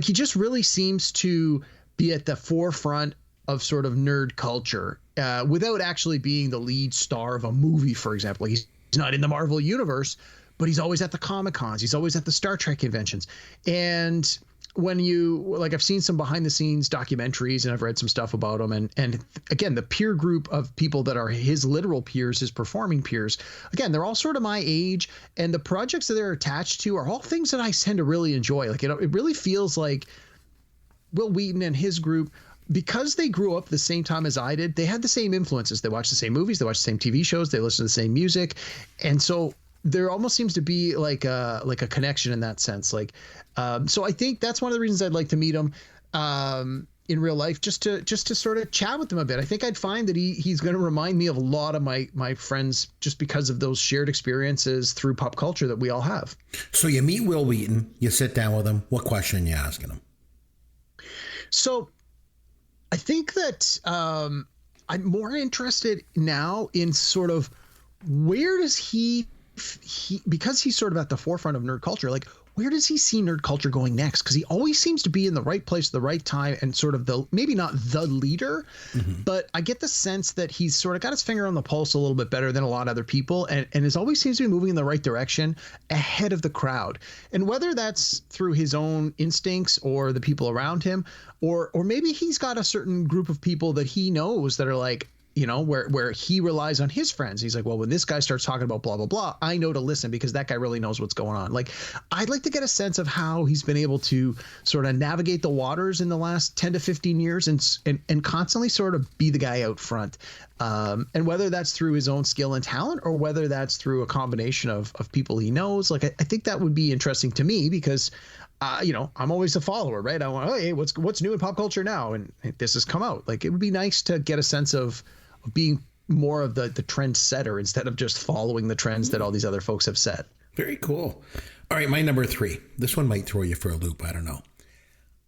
S6: he just really seems to be at the forefront of sort of nerd culture without actually being the lead star of a movie, for example. He's not in the Marvel universe, but he's always at the Comic-Cons. He's always at the Star Trek conventions. And when I've seen some behind the scenes documentaries and I've read some stuff about him, and again, the peer group of people that are his literal peers, his performing peers, again, they're all sort of my age, and the projects that they're attached to are all things that I tend to really enjoy. It really feels like Will Wheaton and his group, because they grew up the same time as I did, they had the same influences. They watched the same movies, they watched the same TV shows, they listened to the same music. And so there almost seems to be like a connection in that sense. So I think that's one of the reasons I'd like to meet him in real life, just to sort of chat with him a bit. I think I'd find that he's going to remind me of a lot of my friends just because of those shared experiences through pop culture that we all have.
S4: So you meet Will Wheaton, you sit down with him. What question are you asking him? So I think that I'm more interested now in sort of where does he because he's sort of at the forefront of nerd culture, where does he see nerd culture going next? Because he always seems to be in the right place at the right time, and sort of maybe not the leader, but I get the sense that he's sort of got his finger on the pulse a little bit better than a lot of other people, and is always seems to be moving in the right direction ahead of the crowd. And whether that's through his own instincts or the people around him, or maybe he's got a certain group of people that he knows that are like, where he relies on his friends. He's like, well, when this guy starts talking about blah, blah, blah, I know to listen because that guy really knows what's going on. I'd like to get a sense of how he's been able to sort of navigate the waters in the last 10 to 15 years and constantly sort of be the guy out front. And whether that's through his own skill and talent or whether that's through a combination of people he knows, I think that would be interesting to me because I'm always a follower, right? I want, hey, what's new in pop culture now? And this has come out. It would be nice to get a sense of being more of the trend setter instead of just following the trends that all these other folks have set. Very cool. All right, my number 3. This one might throw you for a loop. I don't know.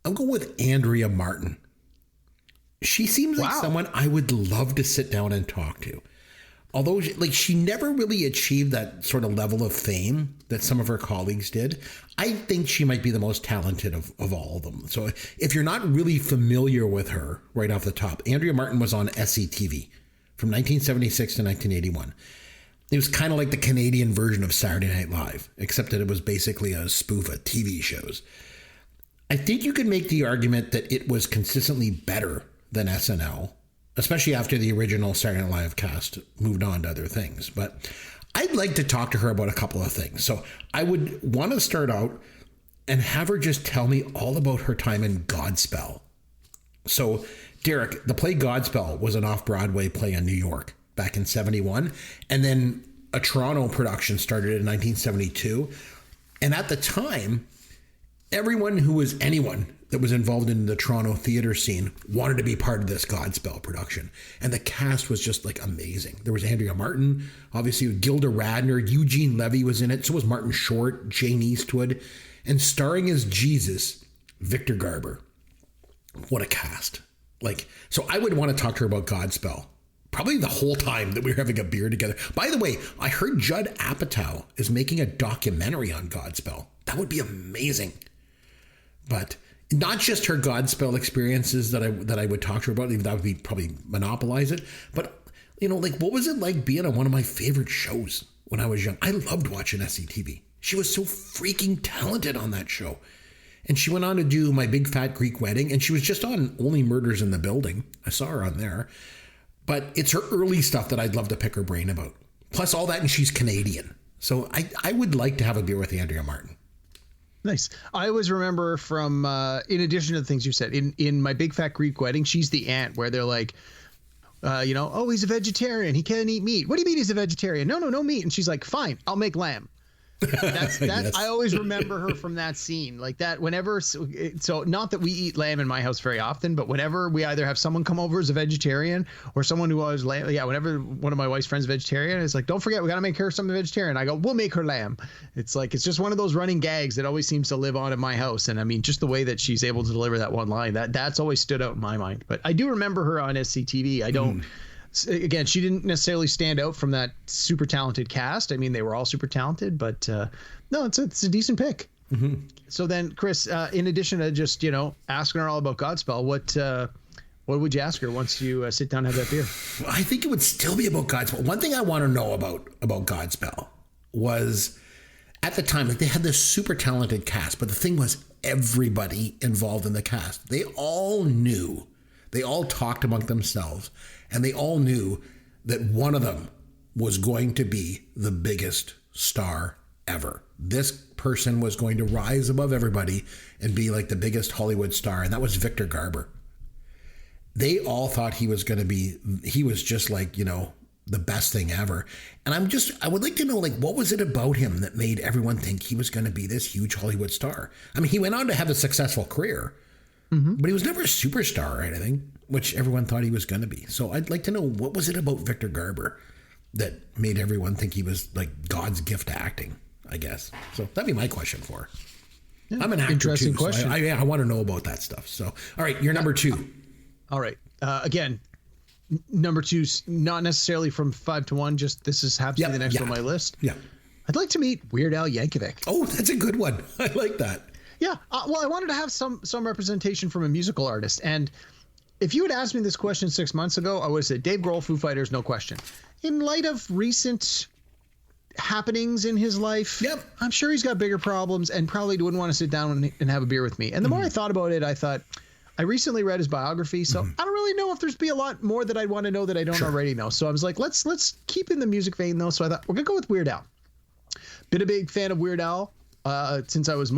S4: I'll go with Andrea Martin. She seems like someone I would love to sit down and talk to. Although she never really achieved that sort of level of fame that some of her colleagues did, I think she might be the most talented of all of them. So if you're not really familiar with her right off the top, Andrea Martin was on SCTV from 1976 to 1981. It was kind of like the Canadian version of Saturday Night Live, except that it was basically a spoof of TV shows. I think you could make the argument that it was consistently better than SNL, especially after the original Saturday Night Live cast moved on to other things. But I'd like to talk to her about a couple of things. So I would want to start out and have her just tell me all about her time in Godspell. So, Derek, the play Godspell was an off-Broadway play in New York back in 71. And then a Toronto production started in 1972. And at the time, anyone that was involved in the Toronto theater scene wanted to be part of this Godspell production. And the cast was just amazing. There was Andrea Martin, obviously Gilda Radner, Eugene Levy was in it. So was Martin Short, Jane Eastwood, and starring as Jesus, Victor Garber. What a cast. So I would want to talk to her about Godspell. Probably the whole time that we were having a beer together. By the way, I heard Judd Apatow is making a documentary on Godspell. That would be amazing. But not just her Godspell experiences that I would talk to her about. That would be probably monopolize it. But, what was it like being on one of my favorite shows when I was young? I loved watching SCTV. She was so freaking talented on that show. And she went on to do My Big Fat Greek Wedding, and she was just on Only Murders in the Building. I saw her on there. But it's her early stuff that I'd love to pick her brain about. Plus all that, and she's Canadian. So I would like to have a beer with Andrea Martin.
S6: Nice. I always remember from, in addition to the things you said, in My Big Fat Greek Wedding, she's the aunt where they're like, oh, he's a vegetarian. He can't eat meat. What do you mean he's a vegetarian? No meat. And she's like, fine, I'll make lamb. That's
S4: Yes.
S6: I always remember her from that scene, like that. Whenever, so not that we eat lamb in my house very often, but whenever we either have someone come over as a vegetarian or someone who always lamb, whenever one of my wife's friends is vegetarian, it's like, don't forget, we got to make her something vegetarian. I go, we'll make her lamb. It's like, it's just one of those running gags that always seems to live on in my house. And I mean, just the way that she's able to deliver that one line, that's always stood out in my mind. But I do remember her on SCTV. I don't. Again, she didn't necessarily stand out from that super talented cast. I mean, they were all super talented, but no, it's a decent pick. Mm-hmm. So then, Chris, in addition to just, asking her all about Godspell, what would you ask her once you sit down and have that beer?
S4: I think it would still be about Godspell. One thing I want to know about Godspell was at the time, like, they had this super talented cast, but the thing was everybody involved in the cast, they all knew, they all talked among themselves, and they all knew that one of them was going to be the biggest star ever. This person was going to rise above everybody and be like the biggest Hollywood star, and that was Victor Garber. They all thought he was just like, the best thing ever. And I would like to know, like, what was it about him that made everyone think he was going to be this huge Hollywood star? I mean, he went on to have a successful career, but he was never a superstar or anything, which everyone thought he was going to be. So I'd like to know, what was it about Victor Garber that made everyone think he was like God's gift to acting, I guess. So that'd be my question for her. Yeah, I'm an actor
S6: interesting
S4: too,
S6: question.
S4: So I want to know about that stuff. So, all right, you're number 2.
S6: All right. Again, number 2's not necessarily from 5 to 1. Just this happens to be the next on my list.
S4: Yeah.
S6: I'd like to meet Weird Al Yankovic.
S4: Oh, that's a good one. I like that.
S6: Yeah. Well, I wanted to have some representation from a musical artist. And if you had asked me this question 6 months ago, I would have said Dave Grohl, Foo Fighters, no question. In light of recent happenings in his life, I'm sure he's got bigger problems and probably wouldn't want to sit down and have a beer with me. And the more I thought about it, I thought, I recently read his biography, so I don't really know if there's be a lot more that I'd want to know that I don't already know. So I was like, let's keep in the music vein though. So I thought we're gonna go with Weird Al. Been a big fan of Weird Al since I was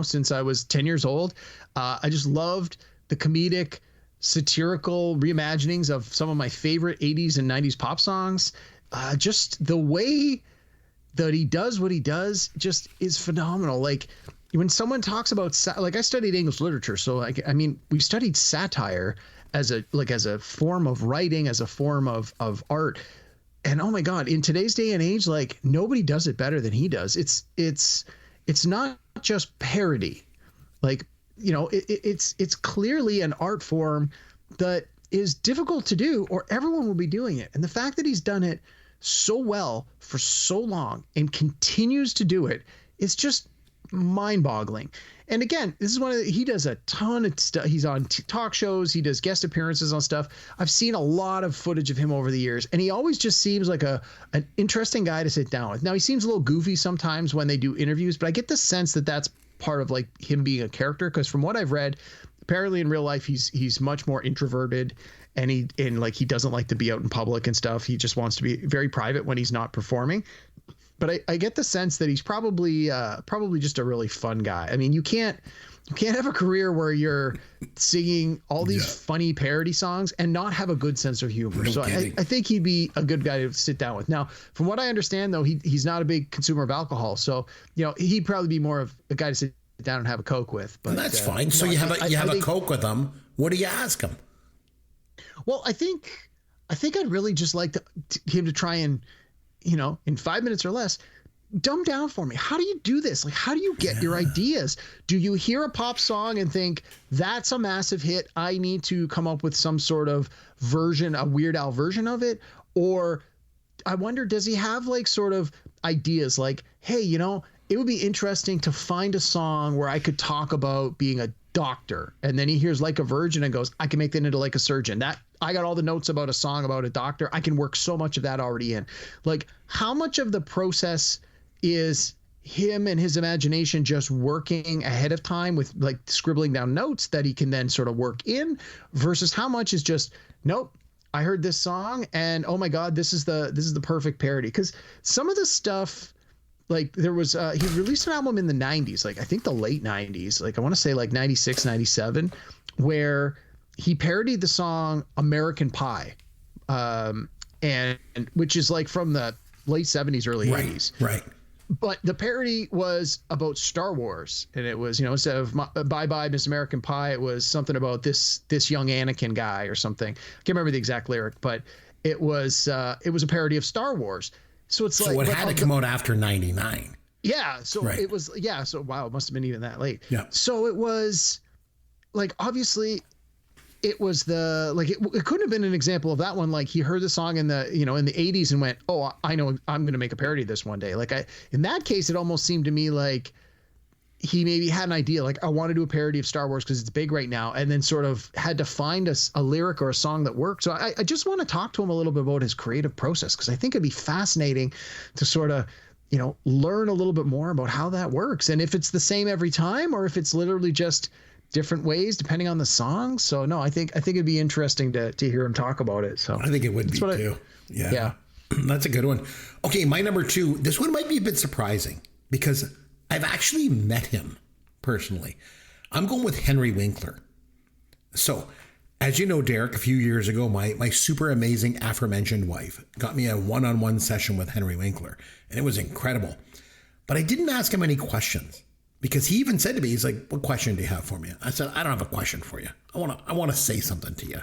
S6: since I was 10 years old. I just loved the comedic, satirical reimaginings of some of my favorite 80s and 90s pop songs. Just the way that he does what he does just is phenomenal. Like, when someone talks about, like, I studied English literature, so we've studied satire as a form of writing, as a form of art, and oh my God, in today's day and age, like, nobody does it better than he does. It's not just parody, like, it's clearly an art form that is difficult to do, or everyone will be doing it. And the fact that he's done it so well for so long and continues to do it, it's just mind-boggling. And again, this is he does a ton of stuff. He's on talk shows, he does guest appearances on stuff. I've seen a lot of footage of him over the years, and he always just seems like an interesting guy to sit down with. Now, he seems a little goofy sometimes when they do interviews, but I get the sense that that's part of like him being a character, because from what I've read, apparently in real life he's much more introverted, and he doesn't like to be out in public and stuff. He just wants to be very private when he's not performing. But I get the sense that he's probably just a really fun guy. I mean, you can't have a career where you're singing all these funny parody songs and not have a good sense of humor. So I think he'd be a good guy to sit down with. Now, from what I understand, though, he's not a big consumer of alcohol. So, he'd probably be more of a guy to sit down and have a Coke with. But
S4: that's fine. So you have a Coke with him. What do you ask him?
S6: Well, I think I'd really just like him to try and, in 5 minutes or less, dumb down for me. How do you do this? Like, how do you get your ideas? Do you hear a pop song and think that's a massive hit, I need to come up with some sort of version, a Weird Al version of it? Or I wonder, does he have like sort of ideas like, hey, it would be interesting to find a song where I could talk about being a doctor, and then he hears Like a Virgin and goes, I can make that into Like a Surgeon. That I got all the notes about a song about a doctor. I can work so much of that already in. Like, how much of the process is him and his imagination just working ahead of time with like scribbling down notes that he can then sort of work in, versus how much is just, nope, I heard this song and oh my God, this is the perfect parody. Because some of the stuff, like there was he released an album in the 90s, like I think the late 90s, like I want to say like 96, 97, where he parodied the song American Pie, and which is like from the late 70s, early 80s.
S4: Right.
S6: But the parody was about Star Wars, and it was, instead of Bye Bye Miss American Pie, it was something about this young Anakin guy or something. I can't remember the exact lyric, but it was a parody of Star Wars. So it's like,
S4: so it had to come out after 99.
S6: Yeah. So
S4: right.
S6: it was, yeah. So wow, it must have been even that late.
S4: Yeah.
S6: So it was like, obviously it was it couldn't have been an example of that one. Like he heard the song in the, in the 80s and went, oh, I know I'm going to make a parody of this one day. Like in that case, it almost seemed to me like he maybe had an idea, like I want to do a parody of Star Wars because it's big right now. And then sort of had to find a lyric or a song that worked. So I just want to talk to him a little bit about his creative process, because I think it'd be fascinating to sort of, learn a little bit more about how that works. And if it's the same every time, or if it's literally just different ways depending on the song. So no, I think it'd be interesting to hear him talk about it. So
S4: I think it would be too. Yeah. That's a good one. Okay, my number 2. This one might be a bit surprising because I've actually met him personally. I'm going with Henry Winkler. So, as you know, Derek, a few years ago, my super amazing aforementioned wife got me a one-on-one session with Henry Winkler, and it was incredible. But I didn't ask him any questions. Because he even said to me, he's like, what question do you have for me? I said, I don't have a question for you. I want to say something to you.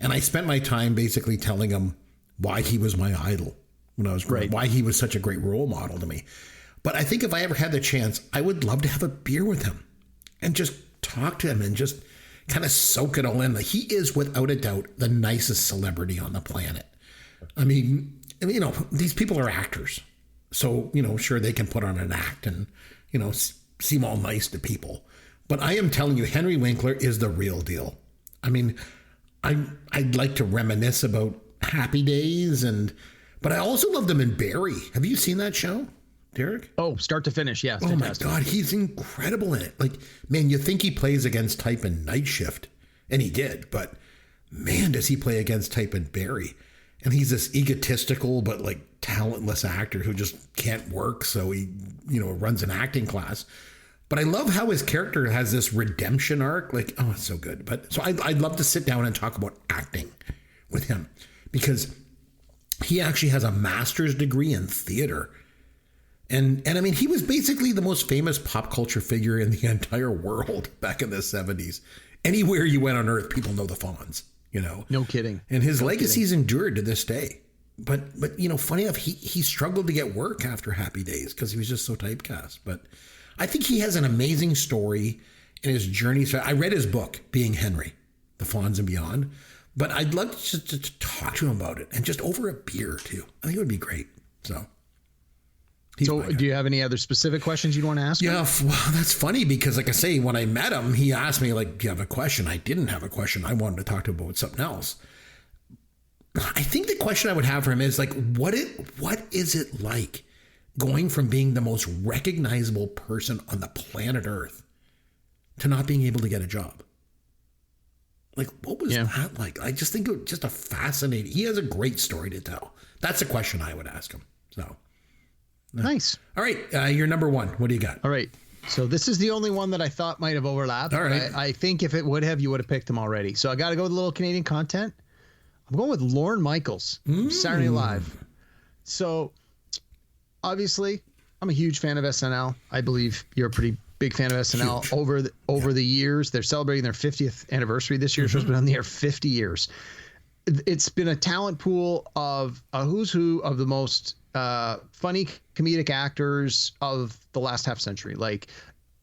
S4: And I spent my time basically telling him why he was my idol when I was growing, why he was such a great role model to me. But I think if I ever had the chance, I would love to have a beer with him and just talk to him and just kind of soak it all in. He is without a doubt the nicest celebrity on the planet. I mean, these people are actors. So, sure, they can put on an act and, seem all nice to people. But I am telling you, Henry Winkler is the real deal. I mean, I'd like to reminisce about Happy Days, but I also loved him in Barry. Have you seen that show, Derek?
S6: Oh, start to finish, yeah.
S4: Oh
S6: fantastic.
S4: My God, he's incredible in it. Like, man, you think he plays against type in Night Shift, and he did, but man, does he play against type in Barry. And he's this egotistical but like talentless actor who just can't work, so he, runs an acting class. But I love how his character has this redemption arc. Like, oh, it's so good. But so I'd love to sit down and talk about acting with him, because he actually has a master's degree in theater. And I mean, he was basically the most famous pop culture figure in the entire world back in the 70s. Anywhere you went on Earth, people know the Fonz,
S6: No kidding.
S4: And his legacy's endured to this day. But funny enough, he struggled to get work after Happy Days because he was just so typecast. But I think he has an amazing story in his journey. So I read his book, Being Henry, The Fonz and Beyond. But I'd love to talk to him about it, and just over a beer too. I think it would be great. So
S6: do you have any other specific questions you'd want to ask him?
S4: Yeah, well, that's funny because, like I say, when I met him, he asked me, like, do you have a question? I didn't have a question. I wanted to talk to him about something else. I think the question I would have for him is, like, what is it like going from being the most recognizable person on the planet Earth to not being able to get a job? Like, what was that like? I just think it was just a fascinating... He has a great story to tell. That's a question I would ask him. So...
S6: Nice.
S4: All right. You're number 1. What do you got?
S6: All right. So this is the only one that I thought might have overlapped.
S4: All right.
S6: I think if it would have, you would have picked him already. So I got to go with a little Canadian content. I'm going with Lorne Michaels from Saturday Night Live. So obviously, I'm a huge fan of SNL. I believe you're a pretty big fan of SNL. Huge. Over the years. They're celebrating their 50th anniversary this year. So it's been on the air 50 years. It's been a talent pool of a who's who of the most funny comedic actors of the last half century. Like,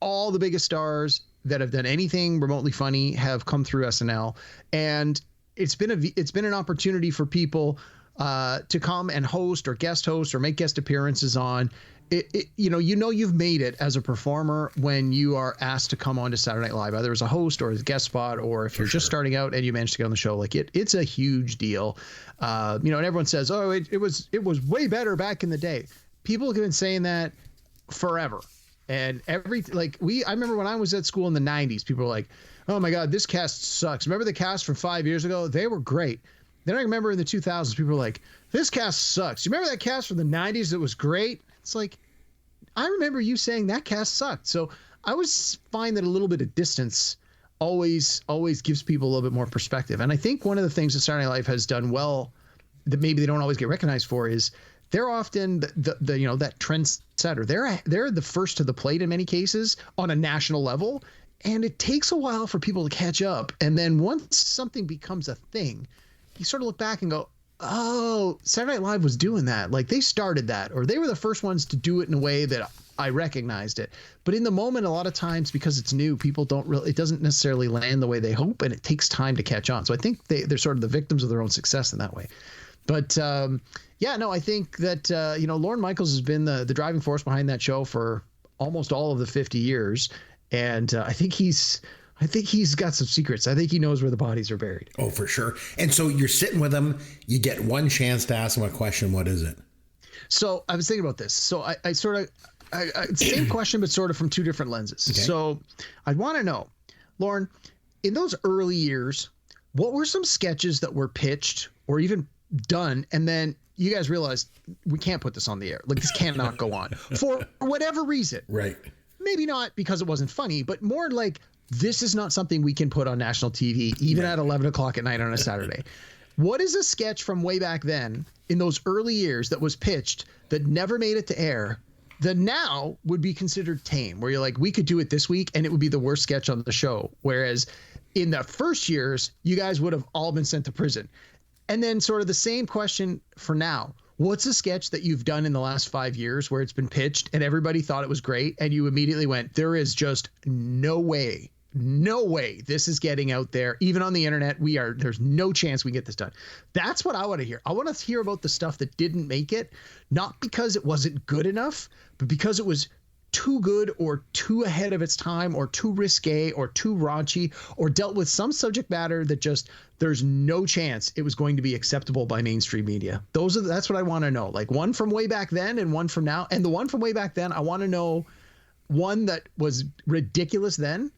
S6: all the biggest stars that have done anything remotely funny have come through SNL, and it's been an opportunity for people to come and host or guest host or make guest appearances on. You've made it as a performer when you are asked to come on to Saturday Night Live, either as a host or as a guest spot, or if you're just starting out and you manage to get on the show. Like, it's a huge deal. And everyone says, oh, it was way better back in the day. People have been saying that forever. And I remember when I was at school in the 90s, people were like, oh my God, this cast sucks. Remember the cast from 5 years ago? They were great. Then I remember in the 2000s, people were like, this cast sucks. You remember that cast from the 90s that was great? It's like, I remember you saying that cast sucked. So I always find that a little bit of distance always gives people a little bit more perspective. And I think one of the things that Saturday Night Live has done well that maybe they don't always get recognized for is they're often the you know, that trendsetter. They're the first to the plate in many cases on a national level, and it takes a while for people to catch up. And then once something becomes a thing, you sort of look back and go, oh, Saturday Night Live was doing that. Like they started that, or they were the first ones to do it in a way that I recognized it. But in the moment, a lot of times because it's new, people it doesn't necessarily land the way they hope, and it takes time to catch on. So I think they're sort of the victims of their own success in that way. But I think that, Lorne Michaels has been the driving force behind that show for almost all of the 50 years. And I think he's got some secrets. I think he knows where the bodies are buried.
S4: Oh, for sure. And so you're sitting with him. You get one chance to ask him a question. What is it?
S6: So I was thinking about this. So I sort of same question, but sort of from two different lenses. Okay. So I'd want to know, Lorne, in those early years, what were some sketches that were pitched or even done, and then you guys realized we can't put this on the air, like this cannot go on for whatever reason,
S4: right? Maybe
S6: not because it wasn't funny, but more like this is not something we can put on national TV even at 11 o'clock at night on a Saturday. What is a sketch from way back then in those early years that was pitched that never made it to air that now would be considered tame, where you're like, we could do it this week and it would be the worst sketch on the show, whereas in the first years you guys would have all been sent to prison? And then sort of the same question for now. What's a sketch that you've done in the last 5 years where it's been pitched and everybody thought it was great and you immediately went, there is just no way this is getting out there, even on the internet. There's no chance we get this done. That's what I want to hear. I want to hear about the stuff that didn't make it, not because it wasn't good enough, but because it was too good or too ahead of its time or too risque or too raunchy or dealt with some subject matter that just there's no chance it was going to be acceptable by mainstream media. That's what I want to know. Like one from way back then and one from now. And the one from way back then, I want to know one that was ridiculous then,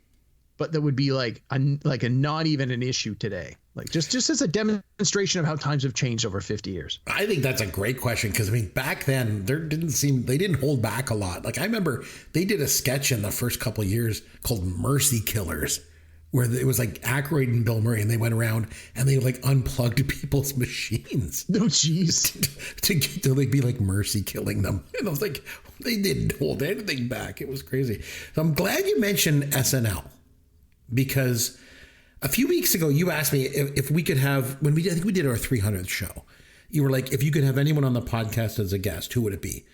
S6: but that would be like a not even an issue today. Like just as a demonstration of how times have changed over 50 years.
S4: I think that's a great question because, back then they didn't hold back a lot. Like I remember they did a sketch in the first couple of years called Mercy Killers, where it was like Aykroyd and Bill Murray, and they went around and they like unplugged people's machines.
S6: Oh, jeez.
S4: to like be like mercy killing them. And I was like, they didn't hold anything back. It was crazy. So I'm glad you mentioned SNL because a few weeks ago, you asked me if we could have, I think we did our 300th show. You were like, if you could have anyone on the podcast as a guest, who would it be?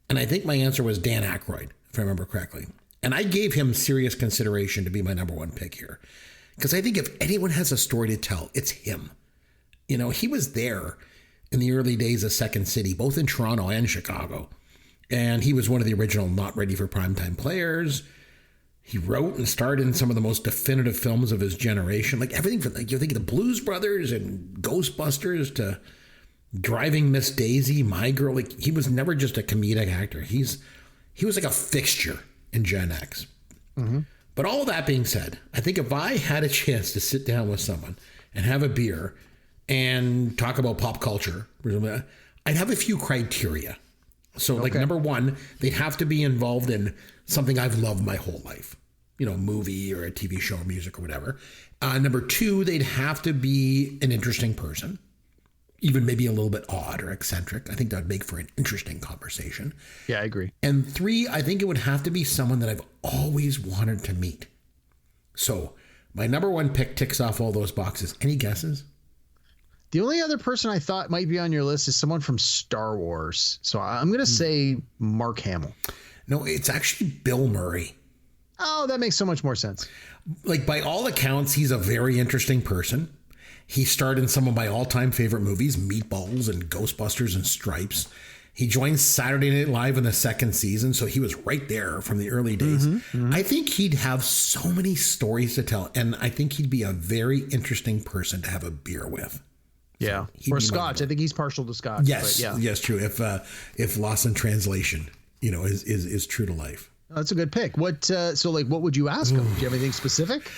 S4: And I think my answer was Dan Aykroyd, if I remember correctly. And I gave him serious consideration to be my number one pick here. Because I think if anyone has a story to tell, it's him. He was there in the early days of Second City, both in Toronto and Chicago. And he was one of the original not ready for primetime players. He wrote and starred in some of the most definitive films of his generation, like everything from you think of the Blues Brothers and Ghostbusters to Driving Miss Daisy, My Girl. Like he was never just a comedic actor. He was like a fixture in Gen X. Mm-hmm. But all that being said, I think if I had a chance to sit down with someone and have a beer and talk about pop culture, I'd have a few criteria. So like number one, they'd have to be involved in something I've loved my whole life. Movie or a TV show or music or whatever. Number two, they'd have to be an interesting person, even maybe a little bit odd or eccentric. I think that would make for an interesting conversation.
S6: Yeah, I agree.
S4: And three, I think it would have to be someone that I've always wanted to meet. So my number one pick ticks off all those boxes. Any guesses?
S6: The only other person I thought might be on your list is someone from Star Wars. So I'm going to say Mark Hamill.
S4: No, it's actually Bill Murray.
S6: Oh, that makes so much more sense.
S4: Like by all accounts, he's a very interesting person. He starred in some of my all-time favorite movies, Meatballs and Ghostbusters and Stripes. He joined Saturday Night Live in the second season, so he was right there from the early days. Mm-hmm. I think he'd have so many stories to tell, and I think he'd be a very interesting person to have a beer with.
S6: Yeah, or Scotch. I think he's partial to Scotch.
S4: Yes, yes, true. If lost in translation. is true to life.
S6: That's a good pick. What what would you ask him? Do you have anything specific?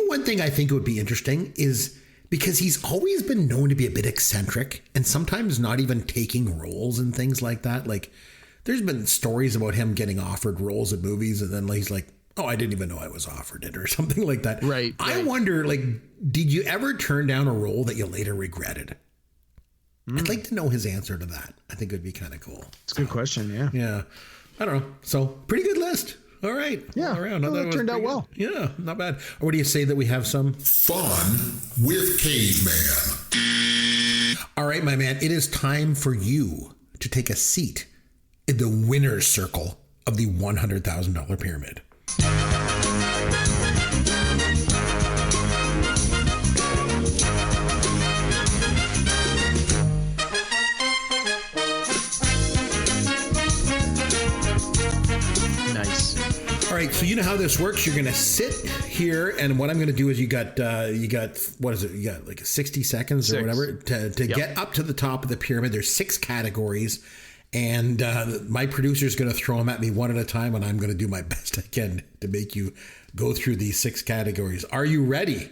S4: One thing I think would be interesting is because he's always been known to be a bit eccentric and sometimes not even taking roles and things like that. Like there's been stories about him getting offered roles in movies and then he's like, oh, I didn't even know I was offered it or something like that.
S6: Right.
S4: I wonder, did you ever turn down a role that you later regretted? I'd like to know his answer to that. I think it would be kind of cool.
S6: It's a good question. Yeah.
S4: Yeah. I don't know. So pretty good list. All right.
S6: Yeah.
S4: All around.
S6: That turned out well.
S4: Good. Yeah. Not bad. Or what do you say that we have some
S3: Fun with Caveman.
S4: All right, my man. It is time for you to take a seat in the winner's circle of the $100,000 pyramid. All right, so you know how this works. You're going to sit here, and what I'm going to do is you got what is it? You got like 60 seconds or whatever to get up to the top of the pyramid. There's 6 categories, and my producer is going to throw them at me one at a time, and I'm going to do my best I can to make you go through these 6 categories. Are you ready?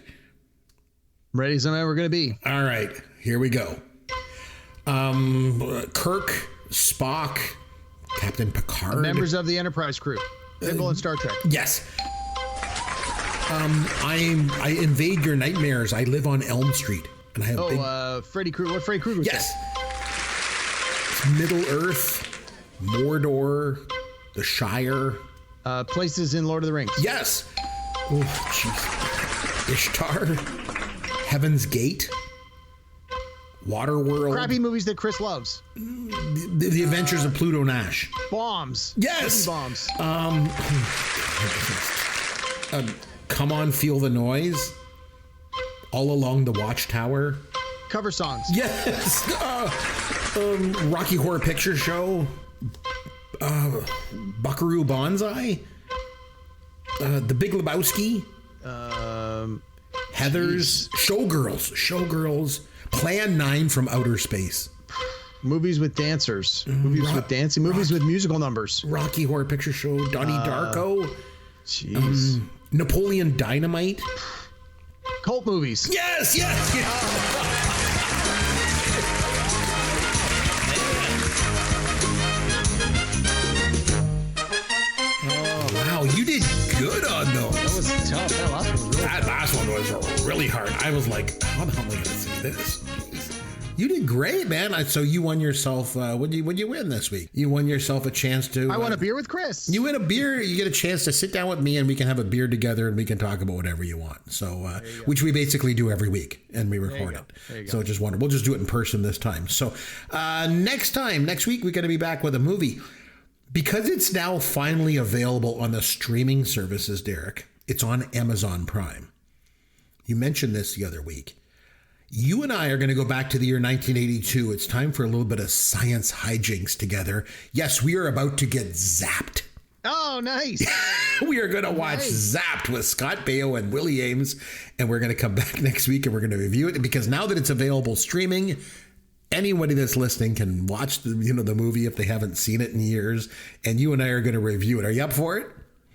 S6: Ready as I'm ever going to be.
S4: All right, here we go. Kirk, Spock, Captain Picard,
S6: members of the Enterprise crew. Symbol in Star Trek.
S4: Yes. I invade your nightmares. I live on Elm Street, and I have
S6: Freddy Krueger. What Freddy Krueger?
S4: Yes. Middle Earth, Mordor, the Shire.
S6: Places in Lord of the Rings.
S4: Yes. Oh, jeez. Ishtar, Heaven's Gate, Waterworld.
S6: Crappy movies that Chris loves.
S4: The Adventures of Pluto Nash.
S6: Bombs.
S4: Yes.
S6: Bombs.
S4: Come On, Feel the Noise. All Along the Watchtower.
S6: Cover songs.
S4: Yes. Rocky Horror Picture Show. Buckaroo Banzai. The Big Lebowski. Heathers. Showgirls. Plan 9 from Outer Space.
S6: Movies with dancers. Movies with dancing. Movies with musical numbers.
S4: Rocky Horror Picture Show. Donnie Darko.
S6: Jeez.
S4: Napoleon Dynamite.
S6: Cult movies.
S4: Yes. Oh, wow. You did good on those.
S6: That was tough.
S4: That last one was really hard. I was like, how the hell am I going to see this? You did great, man. So you won yourself, what'd you win this week? You won yourself a chance to...
S6: I won a beer with Chris.
S4: You win a beer, you get a chance to sit down with me and we can have a beer together and we can talk about whatever you want. So, which we basically do every week and we record it. So just wonderful. We'll just do it in person this time. So next week, we're going to be back with a movie. Because it's now finally available on the streaming services, Derek, it's on Amazon Prime. You mentioned this the other week. You and I are going to go back to the year 1982. It's time for a little bit of science hijinks together. Yes, we are about to get zapped.
S6: Oh, nice.
S4: We are going to watch Zapped with Scott Baio and Willie Ames, and we're going to come back next week and we're going to review it because now that it's available streaming, anybody that's listening can watch the movie if they haven't seen it in years, and you and I are going to review it. Are you up for it?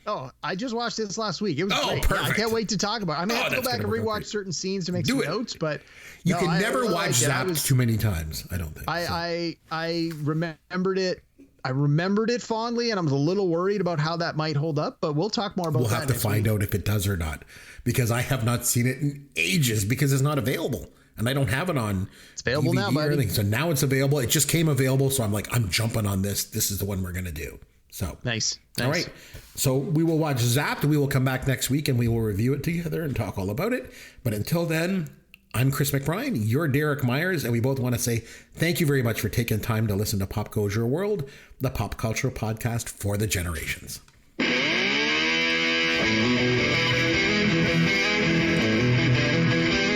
S6: Oh, I just watched this last week. It was great.
S4: Perfect.
S6: Yeah, I can't wait to talk about it. I may have to go back and rewatch certain scenes to make some notes, but
S4: you can never watch Zapped too many times, I don't think.
S6: I remembered it. I remembered it fondly, and I was a little worried about how that might hold up, but we'll talk more about that.
S4: We'll have to find out if it does or not, because I have not seen it in ages because it's not available. And I don't have it on.
S6: It's available
S4: DVD
S6: now, buddy.
S4: Or anything. So now it's available. It just came available. So I'm like, I'm jumping on this. This is the one we're going to do. So
S6: nice.
S4: All right. So we will watch Zapped. We will come back next week and we will review it together and talk all about it. But until then, I'm Chris McBride. You're Derek Myers. And we both want to say thank you very much for taking time to listen to Pop Goes Your World, the pop culture podcast for the generations.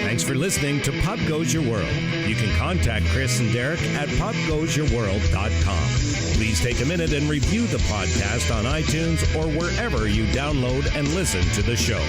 S7: Thanks for listening to Pop Goes Your World. You can contact Chris and Derek at popgoesyourworld.com. Please take a minute and review the podcast on iTunes or wherever you download and listen to the show.